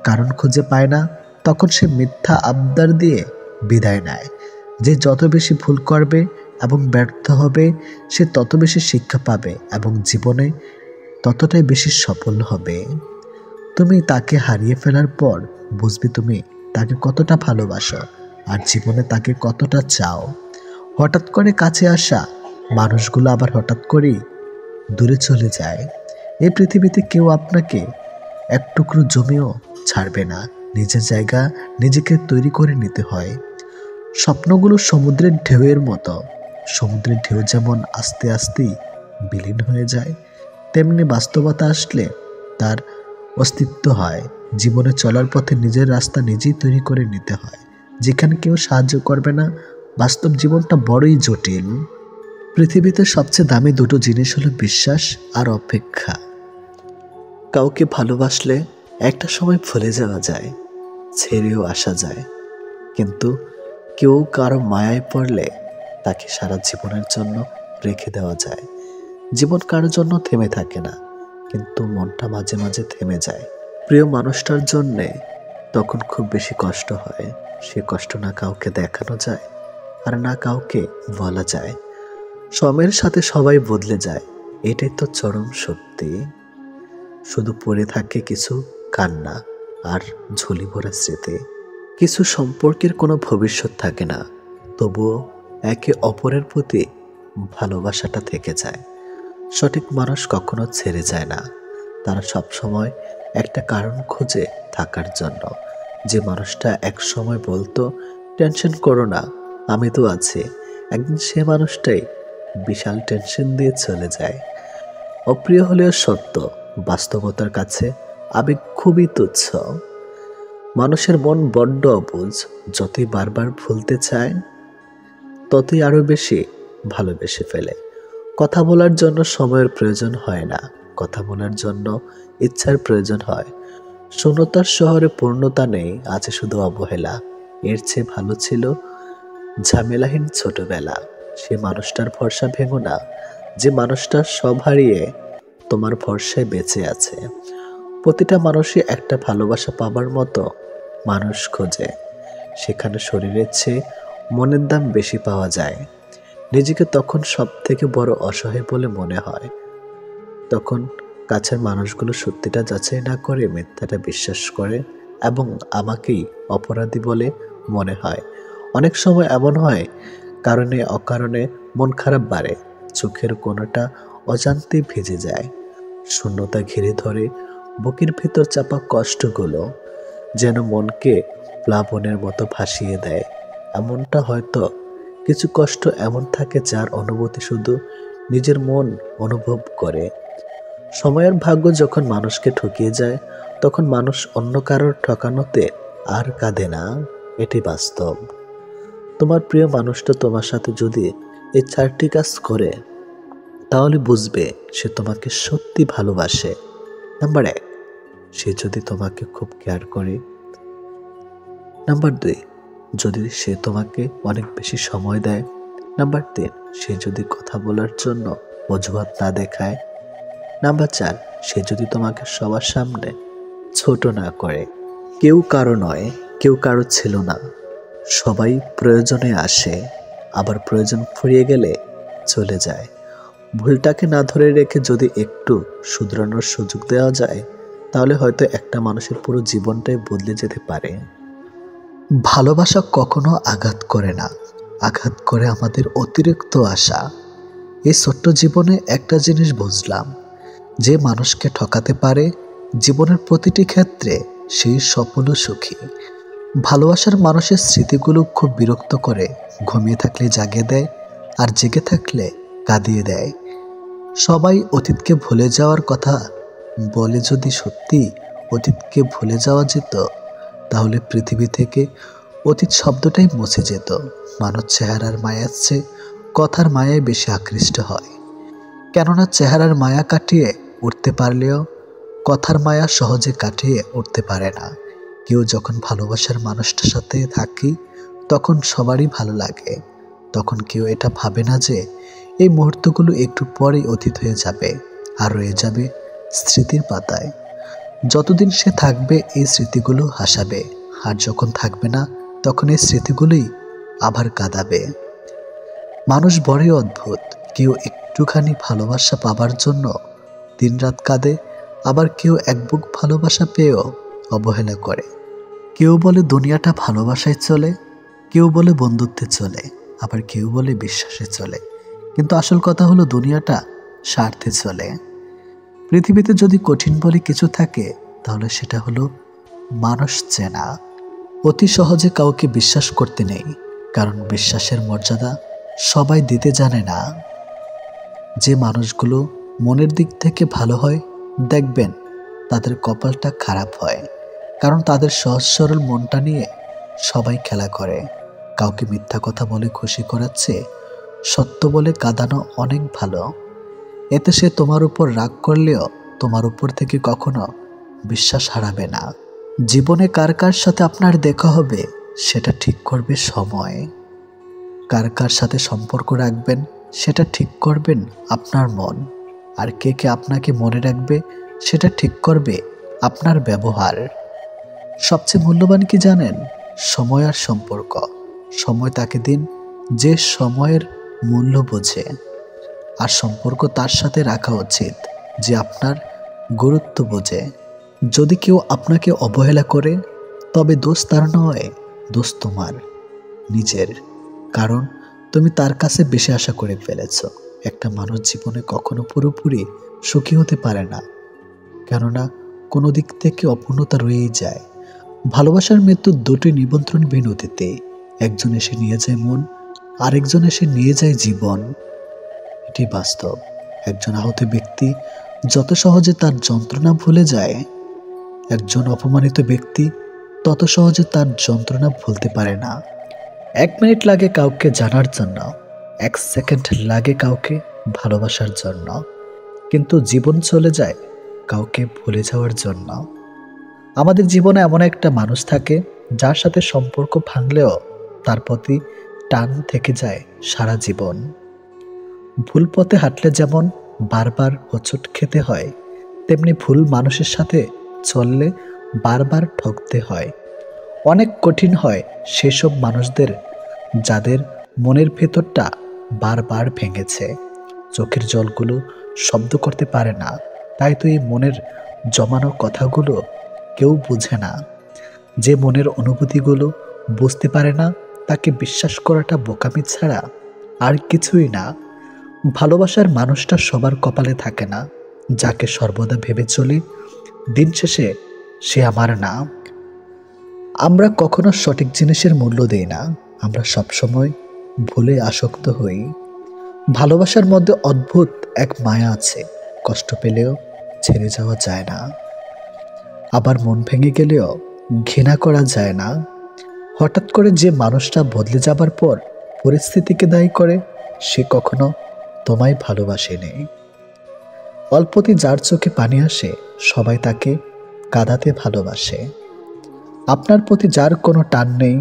কারণ খুঁজে পায় না, তখন সে মিথ্যা আবদার দিয়ে বিদায় নেয়। যে যত বেশি ভুল করবে এবং ব্যর্থ হবে, সে তত বেশি শিক্ষা পাবে এবং জীবনে ততটাই বেশি সফল হবে। তুমি তাকে হারিয়ে ফেলার পর বুঝবে তুমি তাকে কতটা ভালোবাসো আর জীবনে তাকে কতটা চাও। হঠাৎ করে কাছে আসা মানুষগুলো আবার হঠাৎ করেই দূরে চলে যায়। এই পৃথিবীতে কেউ আপনাকে এক টুকরো জমিও ছাড়বে না। নিজের জায়গা নিজেকে তৈরি করে নিতে হয়। স্বপ্নগুলো সমুদ্রের ঢেউয়ের মতো। সমুদ্রের ঢেউ যেমন আস্তে আস্তেই বিলীন হয়ে যায়, তেমনি বাস্তবতা আসলে তার অস্তিত্ব হয়। জীবনে চলার পথে নিজের রাস্তা নিজেই তৈরি করে নিতে হয়। যেখানে কেউ সাহায্য করবে না, বাস্তব জীবনটা বড়ই জটিল। পৃথিবীতে সবচেয়ে দামি দুটো জিনিস হলো বিশ্বাস আর অপেক্ষা। কাউকে ভালোবাসলে একটা সময় ভুলে যাওয়া যায়, ছেড়েও আসা যায়, কিন্তু কেউ কারো মায়ায় পড়লে তাকে সারা জীবনের জন্য রেখে দেওয়া যায়। জীবন কারোর জন্য থেমে থাকে না, কিন্তু মনটা মাঝে মাঝে থেমে যায়। প্রিয় মানুষটার জন্যে তখন খুব বেশি কষ্ট হয়। সে কষ্ট না কাউকে দেখানো যায়, আর না কাউকে বলা যায়। সময়ের সাথে সবাই বদলে যায়, এটাই তো চরম সত্যি। শুধু পড়ে থাকে কিছু কান্না আর ঝুলি ভরা স্মৃতি। কিছু সম্পর্কের কোনো ভবিষ্যৎ থাকে না, তবুও একে অপরের প্রতি ভালোবাসাটা থেকে যায়। সঠিক মানুষ কখনো ছেড়ে যায় না, তারা সবসময় একটা কারণ খোঁজে থাকার জন্য। যে মানুষটা এক সময় বলতো টেনশন করো না, আমি তো আছি, একদিন সে মানুষটাই বিশাল টেনশন দিয়ে চলে যায়। অপ্রিয় হলেও সত্য, বাস্তবতার কাছে আবেগ খুবই তুচ্ছ। মানুষের মন বড্ড অবুঝ, যতই বারবার ভুলতে চায় ততই আরো বেশি ভালোবেসে ফেলে। কথা বলার জন্য সময়ের প্রয়োজন হয় না, কথা বলার জন্য ইচ্ছার প্রয়োজন হয়। শূন্যতার শহরে পূর্ণতা নেই, আছে শুধু অবহেলা। এর চেয়ে ভালো ছিল ঝামেলাহীন ছোটবেলা। সে মানুষটার ভরসা ভেঙো না, যে মানুষটা সব হারিয়ে তোমার ভরসায় বেঁচে আছে। প্রতিটা মানুষই একটা ভালোবাসা পাবার মতো মানুষ খোঁজে, সেখানে শরীরের চেয়ে মনের দাম বেশি পাওয়া যায়। নিজেকে তখন সব থেকে বড় অসহায় বলে মনে হয়। তখন কাছের মানুষগুলো সত্যিটা যাচাই না করে মিথ্যাটা বিশ্বাস করে এবং আমাকেই অপরাধী বলে মনে হয়। অনেক সময় এমন হয়, কারণে অকারণে মন খারাপ বাড়ে, চোখের কোণাটা অজান্তেই ভিজে যায়। শূন্যতা ঘিরে ধরে বুকের ভেতর চাপা কষ্টগুলো, যেন মনকে প্লাবনের মতো ভাসিয়ে দেয়। এমনটা হয়তো কিছু কষ্ট এমন থাকে যার অনুভূতি শুধু নিজের মন অনুভব করে। সময়ের ভাগ্য যখন মানুষকে ঠকিয়ে যায়, তখন মানুষ অন্য কারোর ঠকানোতে আর কাঁদে না, এটি বাস্তব। তোমার প্রিয় মানুষটা তোমার সাথে যদি এই 4টি কাজ করে, তাহলে বুঝবে সে তোমাকে সত্যি ভালোবাসে। নাম্বার 1, সে যদি তোমাকে খুব কেয়ার করে। নাম্বার 2, যদি সে তোমাকে অনেক বেশি সময় দেয়। নাম্বার 3, সে যদি কথা বলার জন্য অজুহাত না দেখায়। নাম্বার 4, সে যদি তোমাকে সবার সামনে ছোট না করে। কেউ কারো নয়, কেউ কারো ছিল না। সবাই প্রয়োজনে আসে, আবার প্রয়োজন ফুরিয়ে গেলে চলে যায়। ভুলটাকে না ধরে রেখে যদি একটু শুধরানোর সুযোগ দেওয়া যায়, তাহলে হয়তো একটা মানুষের পুরো জীবনটাই বদলে যেতে পারে। ভালোবাসা কখনো আঘাত করে না, আঘাত করে আমাদের অতিরিক্ত আশা। এই ছোট্ট জীবনে একটা জিনিস বুঝলাম, যে মানুষকে ঠকাতে পারে জীবনের প্রতিটি ক্ষেত্রে সেই সফল ও সুখী। ভালোবাসার মানুষের স্মৃতিগুলো খুব বিরক্ত করে, ঘুমিয়ে থাকলে জাগিয়ে দেয়, আর জেগে থাকলে কাঁদিয়ে দেয়। সবাই অতীতকে ভুলে যাওয়ার কথা বলে, যদি সত্যি অতীতকে ভুলে যাওয়া যেত, তাহলে পৃথিবী থেকে অতীত শব্দটাই মুছে যেত। মানুষ চেহারার মায়ার চেয়ে কথার মায়ায় বেশি আকৃষ্ট হয়, কেননা চেহারার মায়া কাটিয়ে উঠতে পারলেও কথার মায়া সহজে কাটিয়ে উঠতে পারে না। কেউ যখন ভালোবাসার মানুষটার সাথে থাকি, তখন সবারই ভালো লাগে। তখন কেউ এটা ভাবে না যে এই মুহূর্তগুলো একটু পরেই অতীত হয়ে যাবে আর রয়ে যাবে স্মৃতির পাতায়। যতদিন সে থাকবে এই স্মৃতিগুলো হাসাবে, আর যখন থাকবে না তখন এই স্মৃতিগুলোই আবার কাঁদাবে। মানুষ বড়ই অদ্ভুত, কেউ একটুখানি ভালোবাসা পাবার জন্য দিনরাত কাঁদে, আবার কেউ এক বুক ভালোবাসা পেয়েও অবহেলা করে। কেউ বলে দুনিয়াটা ভালোবাসায় চলে, কেউ বলে বন্ধুত্বে চলে, আবার কেউ বলে বিশ্বাসে চলে। কিন্তু আসল কথা হলো দুনিয়াটা স্বার্থে চলে। পৃথিবীতে যদি কঠিন বলে কিছু থাকে, তাহলে সেটা হলো মানুষ চেনা। অতি সহজে কাউকে বিশ্বাস করতে নেই, কারণ বিশ্বাসের মর্যাদা সবাই দিতে জানে না। যে মানুষগুলো মনের দিক থেকে ভালো হয়, দেখবেন তাদের কপালটা খারাপ হয়, কারণ তাদের সহজ সরল মনটা নিয়ে সবাই খেলা করে। কাউকে মিথ্যা কথা বলে খুশি করাচ্ছে সত্য বলে কাঁদানো অনেক ভালো। এতে সে তোমার উপর রাগ করলেও তোমার উপর থেকে কখনো বিশ্বাস হারাবে না। জীবনে কার কার সাথে আপনার দেখা হবে, সেটা ঠিক করবে সময়। কার কার সাথে সম্পর্ক রাখবেন সেটা ঠিক করবেন আপনার মন, আর কে কে আপনাকে মনে রাখবে সেটা ঠিক করবে আপনার ব্যবহার। সবচেয়ে মূল্যবান কি জানেন? সময় আর সম্পর্ক। সময় তাকে দিন যে সময়ের মূল্য বোঝে, আর সম্পর্ক তার সাথে রাখা উচিত যে আপনার গুরুত্ব বোঝে। যদি কেউ আপনাকে অবহেলা করে তবে দোষ তার নয়, দোষ তোমার নিজের, কারণ তুমি তার কাছে বেশি আশা করে ফেলেছ। একটা মানুষ জীবনে কখনো পুরোপুরি সুখী হতে পারে না, কেননা কোনো দিক থেকে অপূর্ণতা রয়েই যায়। ভালোবাসার মৃত্যু দুটি নিমন্ত্রণ বিনতিতে, একজন এসে নিয়ে যায় মন, আরেকজন এসে নিয়ে যায় জীবন। এটি বাস্তব। একজন আহত ব্যক্তি যত সহজে তার যন্ত্রণা ভুলে যায়, একজন অপমানিত ব্যক্তি তত সহজে তার যন্ত্রণা ভুলতে পারে না। 1 মিনিট লাগে কাউকে জানার জন্য, 1 সেকেন্ড লাগে কাউকে ভালোবাসার জন্য, কিন্তু জীবন চলে যায় কাউকে ভুলে যাওয়ার জন্য। আমাদের জীবনে এমন একটা মানুষ থাকে যার সাথে সম্পর্ক ভাঙলেও তার প্রতি টান থেকে যায় সারা জীবন। ভুল পথে হাঁটলে যেমন বারবার হোঁচট খেতে হয়, তেমনি ভুল মানুষের সাথে চললে বারবার ঠকতে হয়। অনেক কঠিন হয় সেসব মানুষদের যাদের মনের ভেতরটা বারবার ভেঙেছে। চোখের জলগুলো শব্দ করতে পারে না, তাই তো এই মনের জমানো কথাগুলো কেউ বুঝে না। যে মনের অনুভূতিগুলো বুঝতে পারে না তাকে বিশ্বাস করাটা বোকামি ছাড়া আর কিছুই না। ভালোবাসার মানুষটা সবার কপালে থাকে না। যাকে সর্বদা ভেবে চলি দিন শেষে সে আমার না। আমরা কখনো সঠিক জিনিসের মূল্য দেই না, আমরা সবসময় ভুলে আসক্ত হই। ভালোবাসার মধ্যে অদ্ভুত এক মায়া আছে, কষ্ট পেলেও ছেড়ে যাওয়া যায় না, আবার মন ভেঙে গেলেও ঘৃণা করা যায় না। হঠাৎ করে যে মানুষটা বদলে যাবার পর পরিস্থিতিকে দায়ী করে, সে কখনো তোমায় ভালোবাসেনি। অল্পতে যার চোখে পানি আসে সবাই তাকে কাঁদাতে ভালোবাসে। আপনার প্রতি যার কোনো টান নেই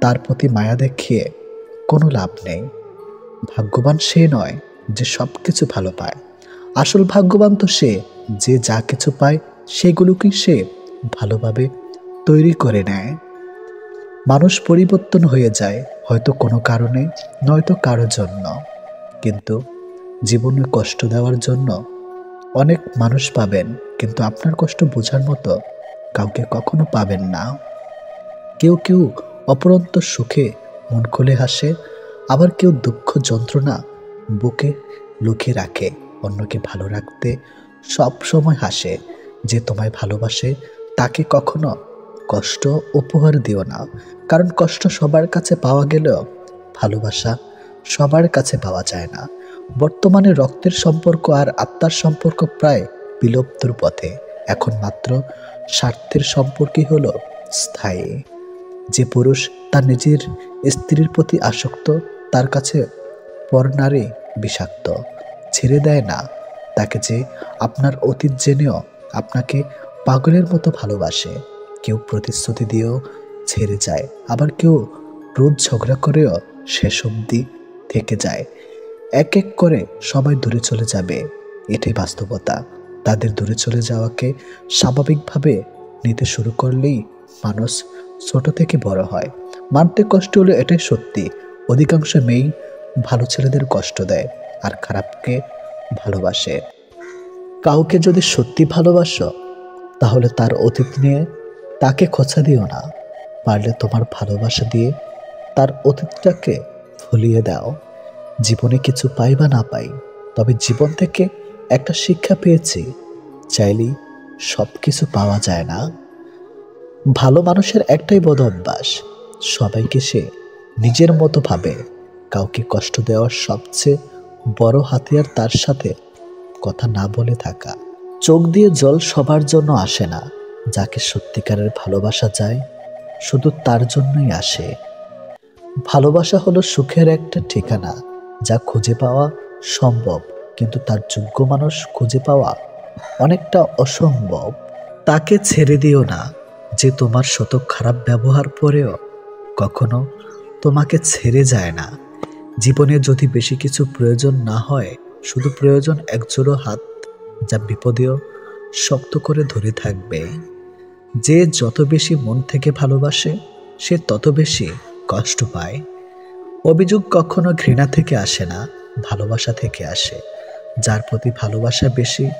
তার প্রতি মায়া দেখিয়ে কোনো লাভ নেই। ভাগ্যবান সে নয় যে সব কিছু ভালো পায়, আসল ভাগ্যবান তো সে যে যা কিছু পায় সেগুলোকে সে ভালোভাবে তৈরি করে নেয়। মানুষ পরিবর্তন হয়ে যায়, হয়তো কোনো কারণে নয়তো কারোর জন্য, কিন্তু জীবনে কষ্ট দেওয়ার জন্য অনেক মানুষ পাবেন, কিন্তু আপনার কষ্ট বোঝার মতো কাউকে কখনো পাবেন না। কেউ কেউ অপরন্ত সুখে মন খুলে হাসে, আবার কেউ দুঃখ যন্ত্রণা বুকে লুকিয়ে রাখে। অন্যকে ভালো রাখতে সব সময় হাসে। যে তোমায় ভালোবাসে তাকে কখনো কষ্ট উপহার দিও না, কারণ কষ্ট সবার কাছে পাওয়া গেলেও ভালোবাসা সবার কাছে পাওয়া যায় না। বর্তমানে রক্তের সম্পর্ক আর আত্মার সম্পর্ক প্রায় বিলুপ্তর পথে। এখন মাত্র স্বার্থের সম্পর্কই হলো স্থায়ী। যে পুরুষ তার নিজের স্ত্রীর প্রতি আসক্ত তার কাছে পরনারী বিষাক্ত। ছেড়ে দেয় না তাকে যে আপনার অতীত জেনেও আপনাকে পাগলের মতো ভালোবাসে। কেউ প্রতিশ্রুতি দিয়েও ছেড়ে যায়, আবার কেউ রোজ ঝগড়া করেও শেষ অবধি থেকে যায়। এক এক করে সবাই দূরে চলে যাবে, এটাই বাস্তবতা। তাদের দূরে চলে যাওয়াকে স্বাভাবিকভাবে নিতে শুরু করলেই মানুষ ছোট থেকে বড় হয়। মানতে কষ্ট হলে এটাই সত্যি, অধিকাংশ মেয়েই ভালো ছেলেদের কষ্ট দেয় আর খারাপকে ভালোবাসে। কাউকে যদি সত্যি ভালোবাসো তাহলে তার অতীত নিয়ে তাকে খোঁচা দিও না, পারলে তোমার ভালোবাসা দিয়ে তার অতীতটাকে ভুলিয়ে দাও। জীবনে কিছু পাই বা না পাই, তবে জীবন থেকে একটা শিক্ষা পেয়েছি, চাইলেই সব কিছু পাওয়া যায় না। ভালো মানুষের একটাই বদ অভ্যাস, সবাইকে সে নিজের মতো ভাবে। কাউকে কষ্ট দেওয়ার সবচেয়ে বড় হাতিয়ার তার সাথে কথা না বলে থাকা। চোখ দিয়ে জল সবার জন্য আসে না, যাকে সত্যিকারের ভালোবাসা যায় শুধু তার জন্যই আসে। ভালোবাসা হলো সুখের একটা ঠিকানা, যা খুঁজে পাওয়া সম্ভব, কিন্তু তার যোগ্য মানুষ খুঁজে পাওয়া অনেকটা অসম্ভব। তাকে ছেড়ে দিও না যে তোমার শত খারাপ ব্যবহার পরেও কখনো তোমাকে ছেড়ে যায় না। জীবনে যদি বেশি কিছু প্রয়োজন না হয়, শুধু প্রয়োজন একজোড়ো হাত, যা বিপদেও শক্ত করে ধরে থাকবে। যে যত বেশি মন থেকে ভালোবাসে, সে তত বেশি কষ্ট পায়। অভিযোগ কখনো ঘৃণা থেকে আসে না, ভালোবাসা থেকে আসে। যার প্রতি ভালোবাসা বেশি,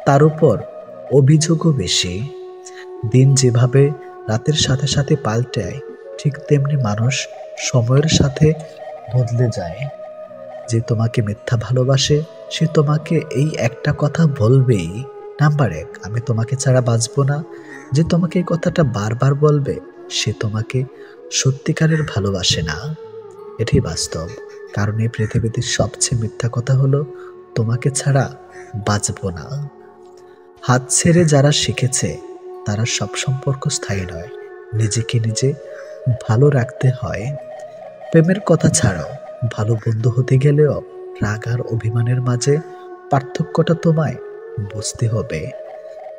তার উপর অভিযোগও বেশি। দিন যেভাবে রাতের সাথে সাথে পাল্টায়, ঠিক তেমনি মানুষ সময়ের সাথে বদলে যায়। যে তোমাকে মিথ্যা ভালোবাসে, সে তোমাকে এই একটা কথা বলবেই, নাম্বার 1, আমি তোমাকে ছাড়া বাঁচব না। যে তোমাকে এই কথাটা বারবার বলবে, সে তোমাকে সত্যিকারের ভালোবাসে না। এটাই বাস্তব। কারণ এই পৃথিবীতে সবচেয়ে মিথ্যা কথা হলো, তোমাকে ছাড়া বাঁচব না। হাত ছেড়ে যারা শিখেছে, তারা সব সম্পর্ক স্থায়ী নয়। নিজেকে নিজে ভালো রাখতে হয়। প্রেমের কথা ছাড়াও, ভালো বন্ধু হতে গেলেও রাগ আর অভিমানের মাঝে পার্থক্যটা তোমায় বুঝতে হবে।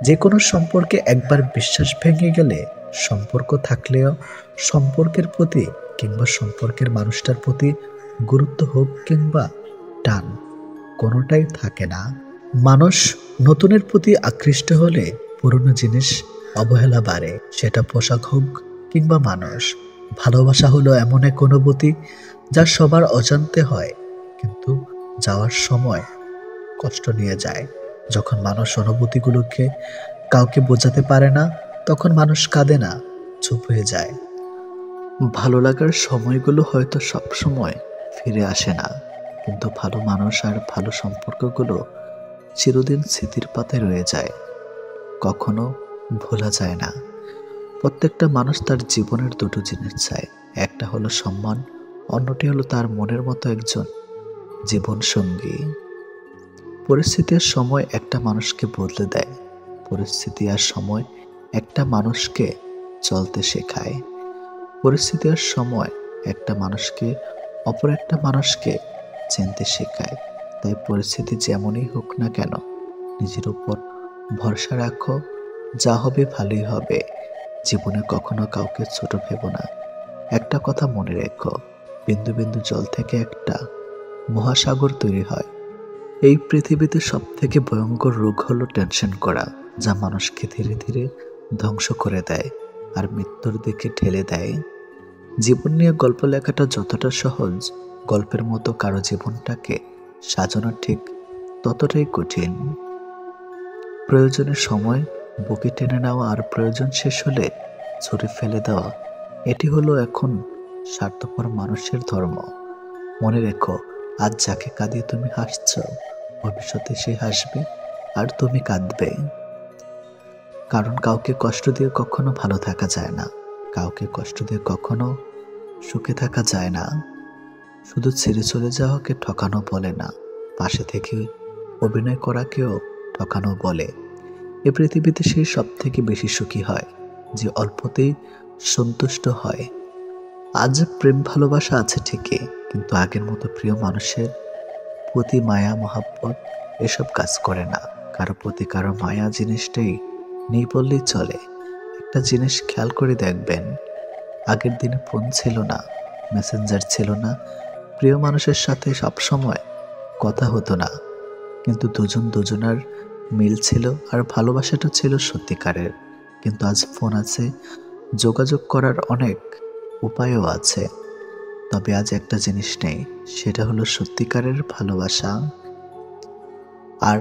যে কোনো সম্পর্কে একবার বিশ্বাস ভেঙে গেলে, সম্পর্ক থাকলেও সম্পর্কের প্রতি কিংবা সম্পর্কের মানুষটার প্রতি গুরুত্ব হোক কিংবা টান, কোনোটাই থাকে না। মানুষ নতুনের প্রতি আকৃষ্ট হলে পুরনো জিনিস অবহেলা বাড়ে, সেটা পোশাক হোক কিংবা মানুষ। ভালোবাসা হলো এমন এক অনুভূতি যা সবার অজান্তে হয়, কিন্তু যাওয়ার সময় কষ্ট নিয়ে যায়। যখন মানুষ অনুভূতিগুলোকে কাউকে বোঝাতে পারে না, তখন মানুষ কাঁদে না, চুপ হয়ে যায়। ভালো লাগার সময়গুলো হয়তো সব সময় ফিরে আসে না, কিন্তু ভালো মানুষ আর ভালো সম্পর্কগুলো চিরদিন স্মৃতির পাতায় রয়ে যায়, কখনো ভোলা যায় না। প্রত্যেকটা মানুষ তার জীবনের দুটো জিনিস চায়, একটা হলো সম্মান, অন্যটি হলো তার মনের মতো একজন জীবন সঙ্গী। পরিস্থিতি আর সময় একটা মানুষকে বদলে দেয়, পরিস্থিতি আর সময় একটা মানুষকে চলতে শেখায়। পরিস্থিতি আর সময় একটা মানুষকে অপর একটা মানুষকে চিনতে শেখায়। তাই পরিস্থিতি যেমনই হোক না কেন, নিজের উপর ভরসা রাখো, যা হবে ভালোই হবে। জীবনে কখনো কাউকে ছোট ভেবো না। একটা কথা মনে রেখো, বিন্দু বিন্দু জল থেকে একটা মহাসাগর তৈরি হয়। এই পৃথিবীতে সব থেকে ভয়ঙ্কর রোগ হলো টেনশন করা, যা মানুষকে ধীরে ধীরে ধ্বংস করে দেয় আর মৃত্যুর দিকে ঠেলে দেয়। জীবন নিয়ে গল্প লেখাটা যতটা সহজ, গল্পের মতো কারো জীবনটাকে সাজানো ঠিক ততটাই কঠিন। প্রয়োজনের সময় বুকে টেনে নেওয়া আর প্রয়োজন শেষ হলে ছুঁড়ে ফেলে দেওয়া, এটি হলো এখন স্বার্থপর মানুষের ধর্ম। মনে রেখো, আজ যাকে কাঁদিয়ে তুমি হাসছ, ভবিষ্যতে সে হাসবে আর তুমি কাঁদবে। কারণ কাউকে কষ্ট দিয়ে কখনো ভালো থাকা যায় না, কাউকে কষ্ট দিয়ে কখনো সুখে থাকা যায় না। শুধু ছেড়ে চলে যাওয়াকে ঠকানো বলে না, পাশে থেকে অভিনয় করাকেও ঠকানো বলে। এ পৃথিবীতে সেই সব থেকে বেশি সুখী হয় যে অল্পতেই সন্তুষ্ট হয়। আজ প্রেম ভালোবাসা আছে ঠিকই, কিন্তু আগের মতো প্রিয় মানুষের প্রতি মায়া মহাব্বত এসব কাজ করে না। কারো প্রতি কারো মায়া জিনিসটাই নেই বললেই চলে। একটা জিনিস খেয়াল করে দেখবেন, আগের দিনে ফোন ছিল না, মেসেঞ্জার ছিল না, প্রিয় মানুষের সাথে সবসময় কথা হতো না, কিন্তু দুজন দুজনার মিল ছিল আর ভালোবাসাটা ছিল সত্যিকারের। কিন্তু আজ ফোন আছে, যোগাযোগ করার অনেক উপায়ও আছে, তবে আজ একটা জিনিস নেই, সেটা হলো সত্যিকারের ভালোবাসা। আর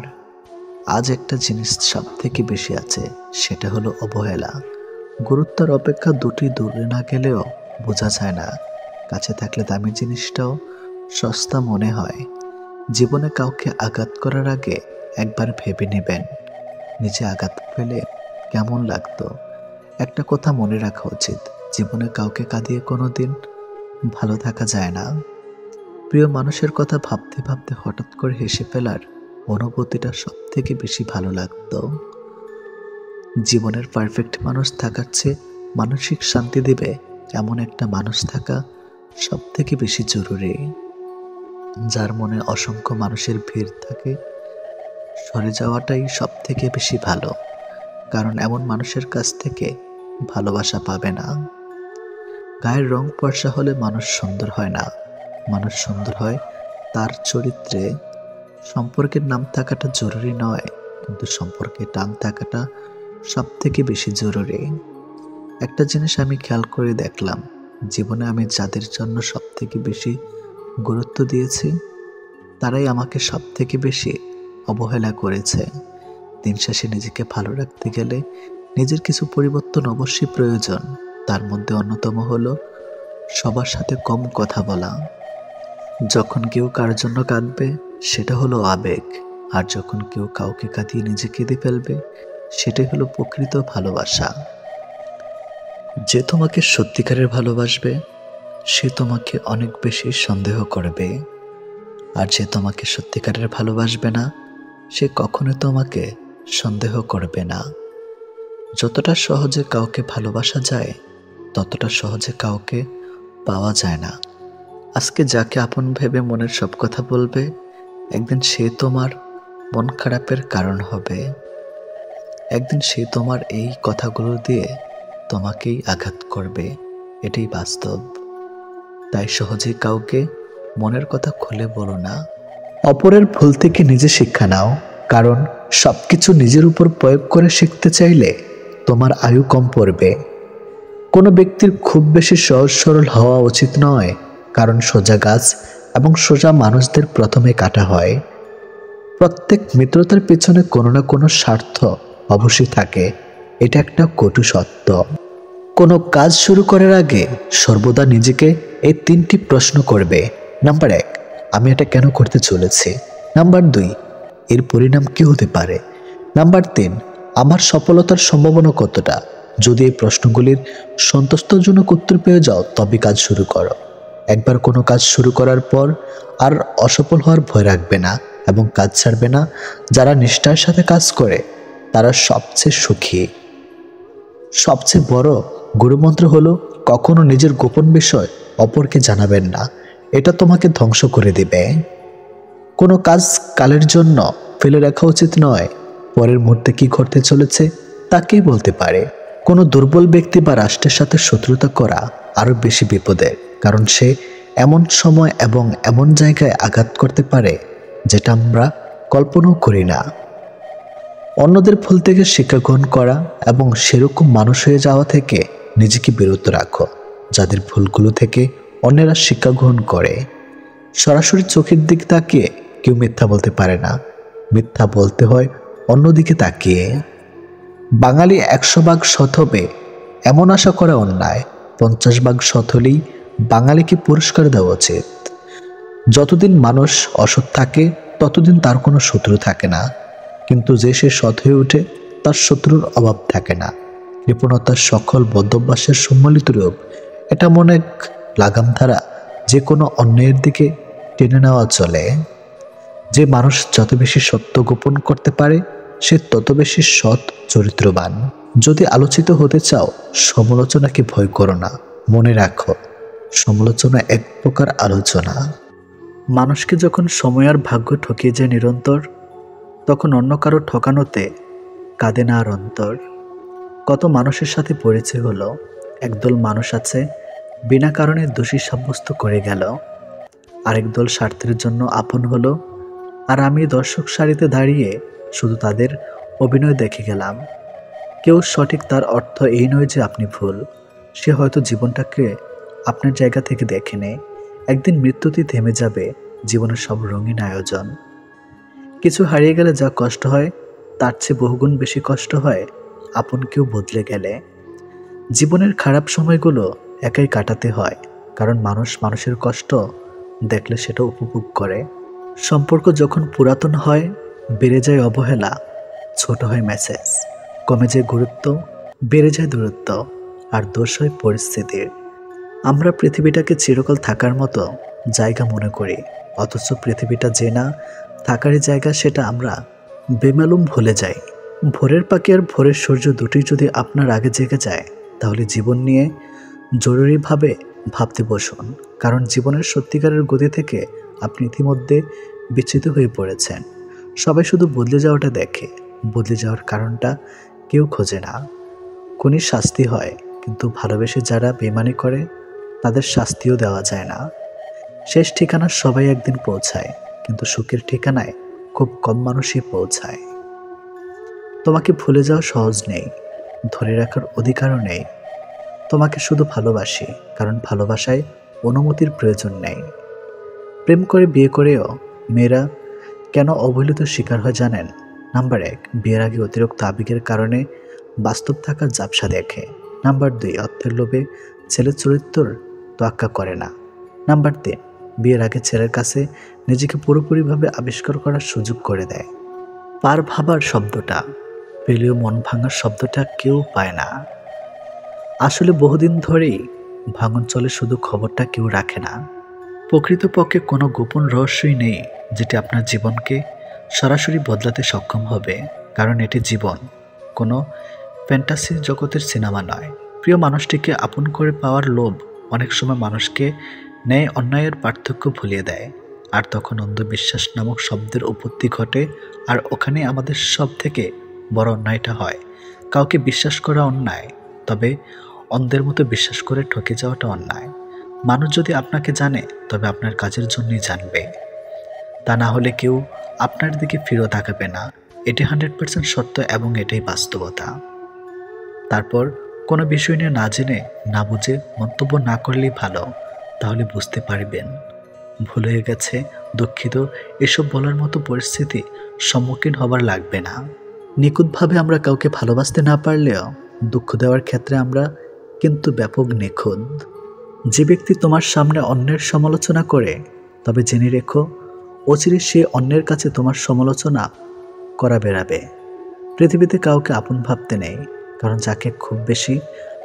আজ একটা জিনিস সব থেকে বেশি আছে, সেটা হলো অবহেলা। গুরুত্বের অপেক্ষা দুটি দূরে না গেলেও বোঝা যায় না, কাছে থাকলে দামি জিনিসটাও সস্তা মনে হয়। জীবনে কাউকে আঘাত করার আগে একবার ভেবে নেবেন, নিজে আঘাত পেলে কেমন লাগতো। একটা কথা মনে রাখা উচিত, জীবনে কাউকে কাঁদিয়ে কোনোদিন ভালো থাকা যায় না। প্রিয় মানুষের কথা ভাবতে ভাবতে হঠাৎ করে হেসে ফেলার অনুভূতিটা সব থেকে বেশি ভালো লাগতো। জীবনের পারফেক্ট মানুষ থাকার চেয়ে মানসিক শান্তি দিবে এমন একটা মানুষ থাকা সব থেকে বেশি জরুরি। যার মনে অসংখ্য মানুষের ভিড় থাকে, সরে যাওয়াটাই সব থেকে বেশি ভালো, কারণ এমন মানুষের কাছ থেকে ভালোবাসা পাবে না। গায়ের রং ফর্সা হলে মানুষ সুন্দর হয় না, মানুষ সুন্দর হয় তার চরিত্রে। সম্পর্কের নাম থাকাটা জরুরি নয়, কিন্তু সম্পর্কে টান থাকাটা সব থেকে বেশি জরুরি। একটা জিনিস আমি খেয়াল করে দেখলাম, জীবনে আমি যাদের জন্য সব থেকে বেশি গুরুত্ব দিয়েছি তারাই আমাকে সব থেকে বেশি অবহেলা করেছে। দিন শেষে নিজেকে ভালো রাখতে গেলে নিজের কিছু পরিবর্তন অবশ্যই প্রয়োজন। তার মধ্যে অন্যতম হলো সবার সাথে কম কথা বলা। যখন কেউ কার জন্য কাঁদবে সেটা হলো আবেগ, আর যখন কেউ কাউকে কাঁদিয়ে নিজে কেঁদে ফেলবে সেটাই হলো প্রকৃত ভালোবাসা। যে তোমাকে সত্যিকারের ভালোবাসবে সে তোমাকে অনেক বেশি সন্দেহ করবে, আর যে তোমাকে সত্যিকারের ভালোবাসবে না সে কখনো তোমাকে সন্দেহ করবে না। যতটা সহজে কাউকে ভালোবাসা যায় ততটা সহজে কাউকে পাওয়া যায় না। আজকে যাকে আপন ভেবে মনের সব কথা বলবে, একদিন সে তোমার মন খারাপের কারণ হবে। একদিন সে তোমার এই কথাগুলো দিয়ে তোমাকেই আঘাত করবে, এটাই বাস্তব। তাই সহজেই কাউকে মনের কথা খুলে বলো না। অপরের ভুল থেকে নিজে শিক্ষা নাও, কারণ সবকিছু নিজের উপর প্রয়োগ করে শিখতে চাইলে তোমার আয়ু কম পড়বে। কোনো ব্যক্তির খুব বেশি সহজ সরল হওয়া উচিত নয়, কারণ সোজা গাছ এবং সোজা মানুষদের প্রথমে কাটা হয়। প্রত্যেক মিত্রতার পেছনে কোনো না কোনো স্বার্থ অবশ্যই থাকে, এটা একটা কটু সত্য। কোনো কাজ শুরু করার আগে সর্বদা নিজেকে এই 3টি প্রশ্ন করবে। নাম্বার 1, আমি এটা কেন করতে চলেছি? নাম্বার 2, এর পরিণাম কি হতে পারে? নাম্বার 3, আমার সফলতার সম্ভাবনা কতটা? যদি এই প্রশ্নগুলির সন্তুষ্টজনক উত্তর পেয়ে যাও তবে কাজ শুরু করো। একবার কোনো কাজ শুরু করার পর আর অসফল হওয়ার ভয় রাখবে না এবং কাজ ছাড়বে না। যারা নিষ্ঠার সাথে কাজ করে তারা সবচেয়ে সুখী। সবচেয়ে বড় গুরুমন্ত্র হলো কখনো নিজের গোপন বিষয় অপরকে জানাবেন না, এটা তোমাকে ধ্বংস করে দিবে। কোনো কাজ কালের জন্য ফেলে রাখা উচিত নয়, পরের মুহূর্তে কি ঘটতে চলেছে তা কে বলতে পারে। কোনো দুর্বল ব্যক্তি বা রাষ্ট্রের সাথে শত্রুতা করা আরো বেশি বিপদের, কারণ সে এমন সময় এবং এমন জায়গায় আঘাত করতে পারে যেটা আমরা কল্পনাও করি না। অন্যদের ভুল থেকে শিক্ষা গ্রহণ করা এবং সেরকম মানুষ হয়ে যাওয়া থেকে নিজেকে বিরত রাখো যাদের ভুলগুলো থেকে অন্যেরা শিক্ষা গ্রহণ করে। সরাসরি চোখের দিক তাকিয়ে কেউ মিথ্যা বলতে পারে না, মিথ্যা বলতে হয় অন্যদিকে তাকিয়ে। বাঙালি 100 ভাগ সৎ হবে এমন আশা করা অন্যায়, 50 ভাগ সৎ হলেই বাঙালিকে পুরস্কার দেওয়া উচিত। যতদিন মানুষ অসৎ থাকে ততদিন তার কোনো শত্রু থাকে না, কিন্তু যে সে সৎ হয়ে ওঠে তার শত্রুর অভাব থাকে না। কৃপণতার সকল বদ্ধভ্যাসের সম্মিলিত রূপ, এটা মনে লাগাম ধারা যে কোনো অন্যায়ের দিকে টেনে নেওয়া চলে। যে মানুষ যত বেশি সত্য গোপন করতে পারে সে তত বেশি সৎ চরিত্রবান। যদি আলোচিত হতে চাও সমালোচনাকে ভয় করো না, মনে রাখো সমালোচনা এক প্রকার আলোচনা। মানুষকে যখন সময় আর ভাগ্য ঠকিয়ে যায় নিরন্তর, তখন অন্য কারো ঠকানোতে কাঁদে না আর অন্তর। কত মানুষের সাথে পরিচয় হলো, একদল মানুষ আছে বিনা কারণে দোষী সাব্যস্ত করে গেল, আরেক দল স্বার্থের জন্য আপন হলো, আর আমি দর্শক সারিতে দাঁড়িয়ে শুধু তাদের অভিনয় দেখে গেলাম। কেউ সঠিক তার অর্থ এই নয় যে আপনি ভুল, সে হয়তো জীবনটাকে আপনার জায়গা থেকে দেখে নেয়। একদিন মৃত্যুতে থেমে যাবে জীবনের সব রঙিন আয়োজন। কিছু হারিয়ে গেলে যা কষ্ট হয় তার চেয়ে বহুগুণ বেশি কষ্ট হয় আপন কেউ বদলে গেলে। জীবনের খারাপ সময়গুলো একাই কাটাতে হয়, কারণ মানুষ মানুষের কষ্ট দেখলে সেটা উপভোগ করে। সম্পর্ক যখন পুরাতন হয় বেড়ে যায় অবহেলা, ছোট হয় মেসেজ, কমে যায় গুরুত্ব, বেড়ে যায় দূরত্ব, আর দোষ হয় পরিস্থিতির। আমরা পৃথিবীটাকে চিরকাল থাকার মতো জায়গা মনে করি, অথচ পৃথিবীটা যে না থাকারই জায়গা সেটা আমরা বেমালুম ভুলে যাই। ভোরের পাখি আর ভোরের সূর্য দুটোই যদি আপনার আগে জেগে যায় তাহলে জীবন নিয়ে জরুরিভাবে ভাবতে বসুন, কারণ জীবনের সত্যিকারের গতি থেকে আপনি ইতিমধ্যে বিচ্যুত হয়ে পড়েছেন। সবাই শুধু বদলে যাওয়াটা দেখে, বদলে যাওয়ার কারণটা কেউ খোঁজে না। খুনির শাস্তি হয়, কিন্তু ভালোবেসে যারা বেইমানি করে তাদের শাস্তিও দেওয়া যায় না। শেষ ঠিকানা সবাই একদিন পৌঁছায়, কিন্তু সুখের ঠিকানায় খুব কম মানুষই পৌঁছায়। তোমাকে ভুলে যাওয়া সহজ নেই, ধরে রাখার অধিকারও নেই। তোমাকে শুধু ভালোবাসি, কারণ ভালোবাসায় অনুমতির প্রয়োজন নেই। প্রেম করে বিয়ে করেও মেয়েরা কেন অবহেলিত শিকার হয় জানেন? নাম্বার 1, বিয়ের আগে অতিরিক্ত আবেগের কারণে বাস্তব থাকার ঝাপসা দেখে। নাম্বার 2, অর্থের লোভে ছেলের চরিত্রের তোয়াক্কা করে না। নাম্বার 3, বিয়ের আগে ছেলের কাছে নিজেকে পুরোপুরিভাবে আবিষ্কার করার সুযোগ করে দেয়। পার ভাবার শব্দটা পেলেও মন ভাঙার শব্দটা কেউ পায় না। আসলে বহুদিন ধরেই ভাঙন চলে, শুধু খবরটা কেউ রাখে না। প্রকৃতপক্ষে কোনো গোপন রহস্যই নেই যেটি আপনার জীবনকে সরাসরি বদলাতে সক্ষম হবে, কারণ এটি জীবন, কোনো ফ্যান্টাসি জগতের সিনেমা নয়। প্রিয় মানুষটিকে আপন করে পাওয়ার লোভ অনেক সময় মানুষকে ন্যায় অন্যায়ের পার্থক্য ভুলিয়ে দেয়, আর তখন অন্ধবিশ্বাস নামক শব্দের উৎপত্তি ঘটে। আর ওখানে আমাদের সব থেকে বড় অন্যায়টা হয়। কাউকে বিশ্বাস করা অন্যায়, তবে অন্ধের মতো বিশ্বাস করে ঠকে যাওয়াটা অন্যায়। মানুষ যদি আপনাকে জানে, তবে আপনার কাজের জন্যই জানবে, তা না হলে কেউ আপনার দিকে ফিরেও তাকাবে না। এটি 100% সত্য এবং এটাই বাস্তবতা। তারপর কোনো বিষয় নিয়ে না জেনে না বুঝে মন্তব্য না করলেই ভালো, তাহলে বুঝতে পারবেন ভুল হয়ে গেছে, দুঃখিত, এসব বলার মতো পরিস্থিতি সম্মুখীন হবার লাগবে না। নিখুঁতভাবে আমরা কাউকে ভালোবাসতে না পারলেও দুঃখ দেওয়ার ক্ষেত্রে আমরা কিন্তু ব্যাপক নিখুঁত। যে ব্যক্তি তোমার সামনে অন্যের সমালোচনা করে, তবে জেনে রেখো অচিরে সে অন্যের কাছে তোমার সমালোচনা করা বেড়াবে। পৃথিবীতে কাউকে আপন ভাবতে নেই, কারণ যাকে খুব বেশি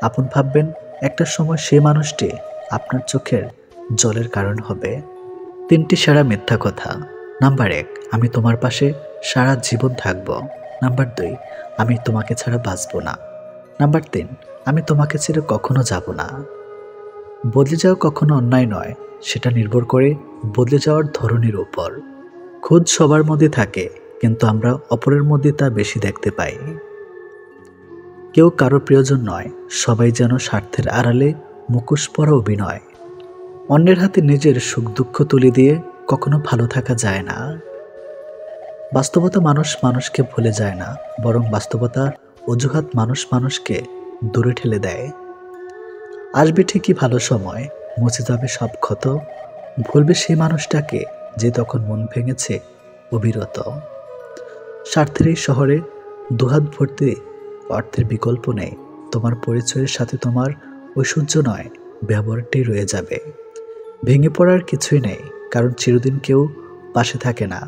আপন ভাববেন, একটা সময় সে মানুষটি আপনার চোখের জলের কারণ হবে। 3টি সেরা মিথ্যা কথা। নাম্বার 1, আমি তোমার পাশে সারা জীবন থাকব। নাম্বার 2, আমি তোমাকে ছাড়া বাঁচব না। নাম্বার 3, আমি তোমাকে ছেড়ে কখনো যাব না। বদলে যাওয়া কখনো অন্যায় নয়, সেটা নির্ভর করে বদলে যাওয়ার ধরনের উপর। খুদ সবার মধ্যে থাকে, কিন্তু আমরা অপরের মধ্যে তা বেশি দেখতে পাই। কেউ কারো প্রিয়জন নয়, সবাই যেন স্বার্থের আড়ালে মুখোশ পরা অভিনয়। অন্যের হাতে নিজের সুখ দুঃখ তুলে দিয়ে কখনো ভালো থাকা যায় না। বাস্তবতা মানুষ মানুষকে ভুলে যায় না, বরং বাস্তবতার অজুহাত মানুষ মানুষকে দূরে ঠেলে দেয়। আসবে ঠিকই ভালো সময়, মুছে যাবে সব ক্ষত, ভুলবে সেই মানুষটাকে যে তখন মন ভেঙেছে অবিরত। স্বার্থের এই শহরে দুহাত ভর্তি অর্থের বিকল্প নেই। তোমার পরিচয়ের সাথে তোমার ঐশ্বর্য নয়, ব্যবহারটাই রয়ে যাবে। ভেঙে পড়ার কিছুই নেই, কারণ চিরদিন কেউ পাশে থাকে না।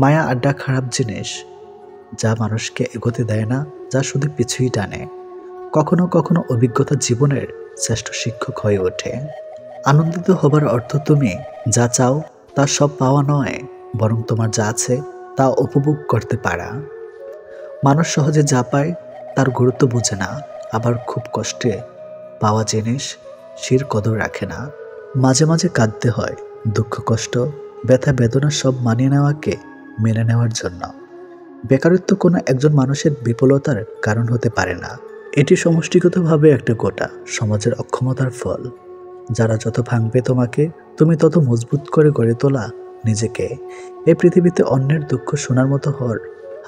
মায়া আড্ডা খারাপ জিনিস, যা মানুষকে এগোতে দেয় না, যা শুধু পিছুই টানে। কখনো কখনো অভিজ্ঞতা জীবনের শ্রেষ্ঠ শিক্ষক হয়ে ওঠে। আনন্দিত হবার অর্থ তুমি যা চাও তা সব পাওয়া নয়, বরং তোমার যা আছে তা উপভোগ করতে পারা। মানুষ সহজে যা পায় তার গুরুত্ব বোঝে না, আবার খুব কষ্টে পাওয়া জিনিস শির কদর রাখে না। মাঝে মাঝে কাঁদতে হয়, দুঃখ কষ্ট ব্যথা বেদনা সব মানিয়ে নেওয়াকে মেনে নেওয়ার জন্য। বেকারত্ব কোনো একজন মানুষের বিফলতার কারণ হতে পারে না, এটি সমষ্টিগতভাবে একটা গোটা সমাজের অক্ষমতার ফল। যারা যত ভাঙবে তোমাকে, তুমি তত মজবুত করে গড়ে তোলা নিজেকে। এই পৃথিবীতে অন্যের দুঃখ শোনার মতো হর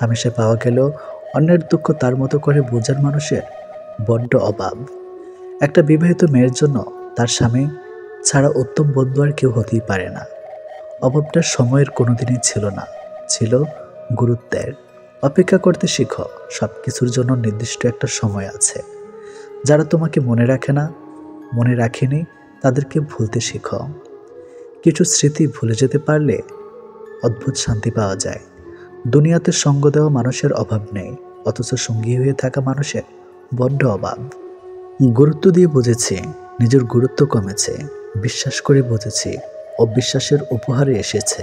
হামেশা পাওয়া গেলেও অন্যের দুঃখ তার মতো করে বোঝার মানুষের বড্ড অভাব। একটা বিবাহিত মেয়ের জন্য তার স্বামী ছাড়া উত্তম বন্ধু আর কেউ হতেই পারে না। অভাবটা সময়ের কোনোদিনই ছিল না, ছিল গুরুত্বের। অপেক্ষা করতে শিখো, সব কিছুর জন্য নির্দিষ্ট একটা সময় আছে। যারা তোমাকে মনে রাখে না, মনে রাখেনি, তাদেরকে ভুলতে শিখো। কিছু স্মৃতি ভুলে যেতে পারলে অদ্ভুত শান্তি পাওয়া যায়। দুনিয়াতে সঙ্গ দেওয়া মানুষের অভাব নেই, অথচ সঙ্গী হয়ে থাকা মানুষের বড্ড অভাব। গুরুত্ব দিয়ে বুঝেছি নিজের গুরুত্ব কমেছে, বিশ্বাস করে বুঝেছি অবিশ্বাসের উপহারে এসেছে।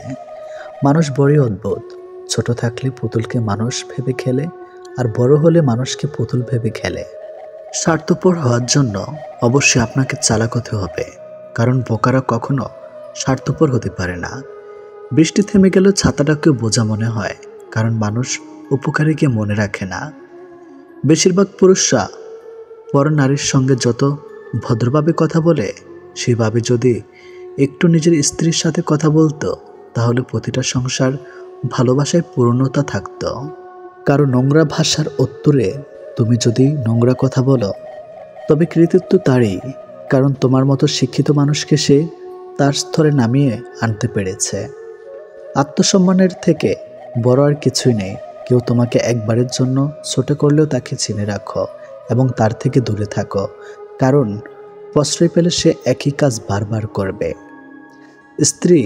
মানুষ বড়ই অদ্ভুত, ছোট থাকলে পুতুলকে মানুষ ভেবে খেলে, আর বড় হলে মানুষকে পুতুল ভেবে খেলে। স্বার্থপর হওয়ার জন্য অবশ্যই আপনাকে চালাক হতে হবে, কারণ বোকারা কখনো স্বার্থপর হতে পারে না। বৃষ্টি থেমে গেলেও ছাতাটাকে বোঝা মনে হয়, কারণ মানুষ উপকারীকে মনে রাখে না। বেশিরভাগ পুরুষরা পর নারীর সঙ্গে যত ভদ্রভাবে কথা বলে, সেভাবে যদি একটু নিজের স্ত্রীর সাথে কথা বলতো, তাহলে প্রতিটা সংসার ভালোবাসায় পূর্ণতা থাকতো। কারো নোংরা ভাষার উত্তরে তুমি যদি নোংরা কথা বলো, তবে কৃতিত্ব তারই, কারণ তোমার মতো শিক্ষিত মানুষকে সে তার স্তরে নামিয়ে আনতে পেরেছে। আত্মসম্মানের থেকে বড় আর কিছুই নেই। কেউ তোমাকে একবারের জন্য ছোট করলেও তাকে চিনে রাখো এবং তার থেকে দূরে থাকো, কারণ প্রশ্রয় পেলে সে একই কাজ বারবার করবে। স্ত্রী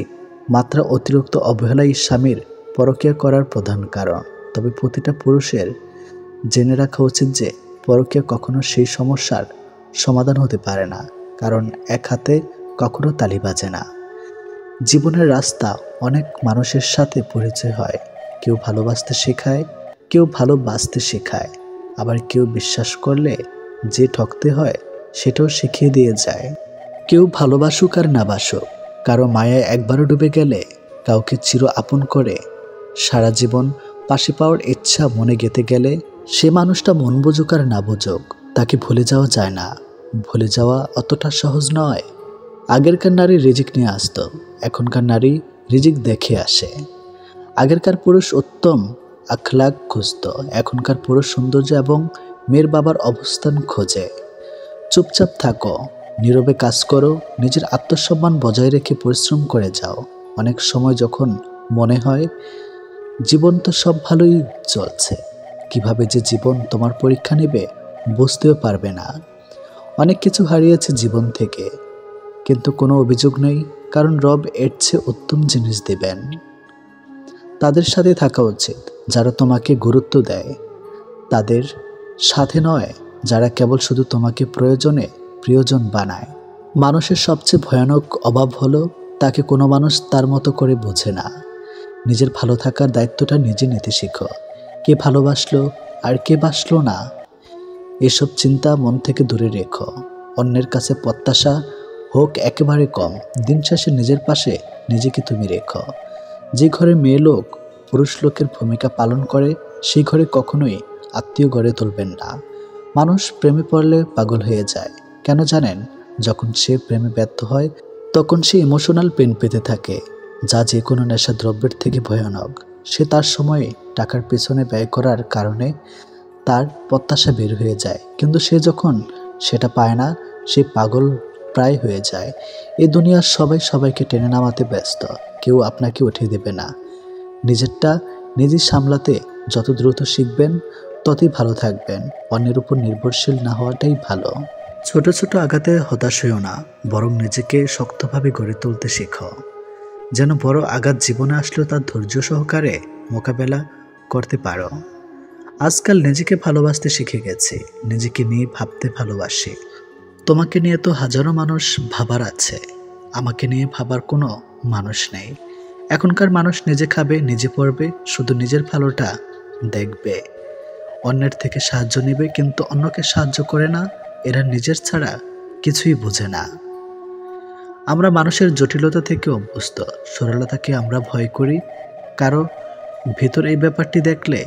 মাত্রা অতিরিক্ত অবহেলাই স্বামীর পরকীয়া করার প্রধান কারণ। তবে প্রতিটা পুরুষের জেনে রাখা উচিত যে পরকীয়া কখনো সেই সমস্যার সমাধান হতে পারে না, কারণ এক হাতে কখনো তালি বাজে না। জীবনের রাস্তা অনেক মানুষের সাথে পরিচয় হয়। কেউ ভালোবাসতে শেখায়, কেউ ভালোবাসতে শেখায়, আবার কেউ বিশ্বাস করলে যে ঠকতে হয় সেটাও শিখিয়ে দিয়ে যায়। কেউ ভালোবাসুক আর না বাসুক, কারো মায়ায় একবারও ডুবে গেলে কাউকে চির আপন করে সারা জীবন পাশে পাওয়ার ইচ্ছা মনে গেঁথে গেলে সে মানুষটা মন বুঝুক আর না বুঝুক, তাকে ভুলে যাওয়া যায় না। ভুলে যাওয়া অতটা সহজ নয়। আগেরকার নারী রিজিক নিয়ে আসতো, এখনকার নারী রিজিক দেখে আসে। আগেরকার পুরুষ উত্তম আখলাক খুঁজত, এখনকার পুরুষ সৌন্দর্য এবং মেয়ের বাবার অবস্থান খোঁজে। চুপচাপ থাকো, নীরবে কাজ করো, নিজের আত্মসম্মান বজায় রেখে পরিশ্রম করে যাও। অনেক সময় যখন মনে হয় জীবন তো সব ভালোই চলছে, কিভাবে যে জীবন তোমার পরীক্ষা নেবে বুঝতেও পারবে না। অনেক কিছু হারিয়েছে জীবন থেকে, কিন্তু কোনো অভিযোগ নেই, কারণ রব এর চেয়ে উত্তম জিনিস দেবেন। তাদের সাথে থাকা উচিত যারা তোমাকে গুরুত্ব দেয়, তাদের সাথে নয় যারা কেবল শুধু তোমাকে প্রয়োজনে প্রিয়জন বানায়। মানুষের সবচেয়ে ভয়ানক অভাব হলো তাকে কোনো মানুষ তার মতো করে বোঝে না। নিজের ভালো থাকার দায়িত্বটা নিজে নিতে শেখো। কে ভালোবাসলো আর কে বাসলো না, এসব চিন্তা মন থেকে দূরে রেখো। অন্যের কাছে প্রত্যাশা হোক একেবারে কম, দিন শেষে নিজের পাশে নিজেকে তুমি রেখো। যে ঘরে মেয়ে লোক পুরুষ লোকের ভূমিকা পালন করে, সেই ঘরে কখনোই আত্মীয় গড়ে তুলবেন না। মানুষ প্রেমে পড়লে পাগল হয়ে যায়, কেন জানেন? যখন সে প্রেমে ব্যর্থ হয় তখন সে ইমোশনাল পেন পেতে থাকে, যা যে কোনো নেশা দ্রব্যের থেকে ভয়ানক। সে তার সময়ে টাকার পেছনে ব্যয় করার কারণে তার প্রত্যাশা বের হয়ে যায়, কিন্তু সে যখন সেটা পায় না সে পাগল প্রায় হয়ে যায়। এই দুনিয়ার সবাই সবাইকে টেনে নামাতে ব্যস্ত, কেউ আপনাকে উঠিয়ে দেবে না। নিজেরটা নিজে সামলাতে যত দ্রুত শিখবেন ততই ভালো থাকবেন। অন্যের উপর নির্ভরশীল না হওয়াটাই ভালো। ছোট ছোট আঘাতে হতাশ হইও না, বরং নিজেকে শক্তভাবে গড়ে তুলতে শেখো, যেন বড় আঘাত জীবনে আসলেও তার ধৈর্য সহকারে মোকাবেলা করতে পারো। আজকাল নিজেকে ভালোবাসতে শিখে গেছি, নিজেকে নিয়ে ভাবতে ভালোবাসি। তোমাকে নিয়ে তো হাজারো মানুষ ভাবার আছে, আমাকে নিয়ে ভাবার কোনো মানুষ নেই। এখনকার মানুষ নিজে খাবে, নিজে পড়বে, শুধু নিজের ভালোটা দেখবে। অন্যের থেকে সাহায্য নেবে, কিন্তু অন্যকে সাহায্য করে না। এরা নিজের ছাড়া কিছুই বোঝে না। আমরা মানুষের জটিলতা থেকে অভ্যস্ত, সরলতাকে আমরা ভয় করি। কারো ভেতর এই ব্যাপারটি দেখলে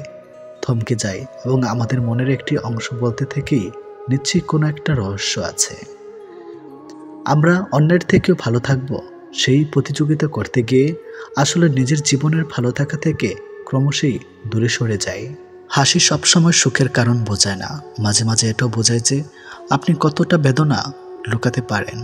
থমকে যায় এবং আমাদের মনের একটি অংশ বলতে থেকেই নিশ্চয়ই কোনো একটা রহস্য আছে। আমরা অন্যের থেকেও ভালো থাকবো সেই প্রতিযোগিতা করতে গিয়ে আসলে নিজের জীবনের ভালো থাকা থেকে ক্রমশই দূরে সরে যাই। হাসি সবসময় সুখের কারণ বোঝায় না, মাঝে মাঝে এটাও বোঝায় যে আপনি কতটা বেদনা লুকাতে পারেন।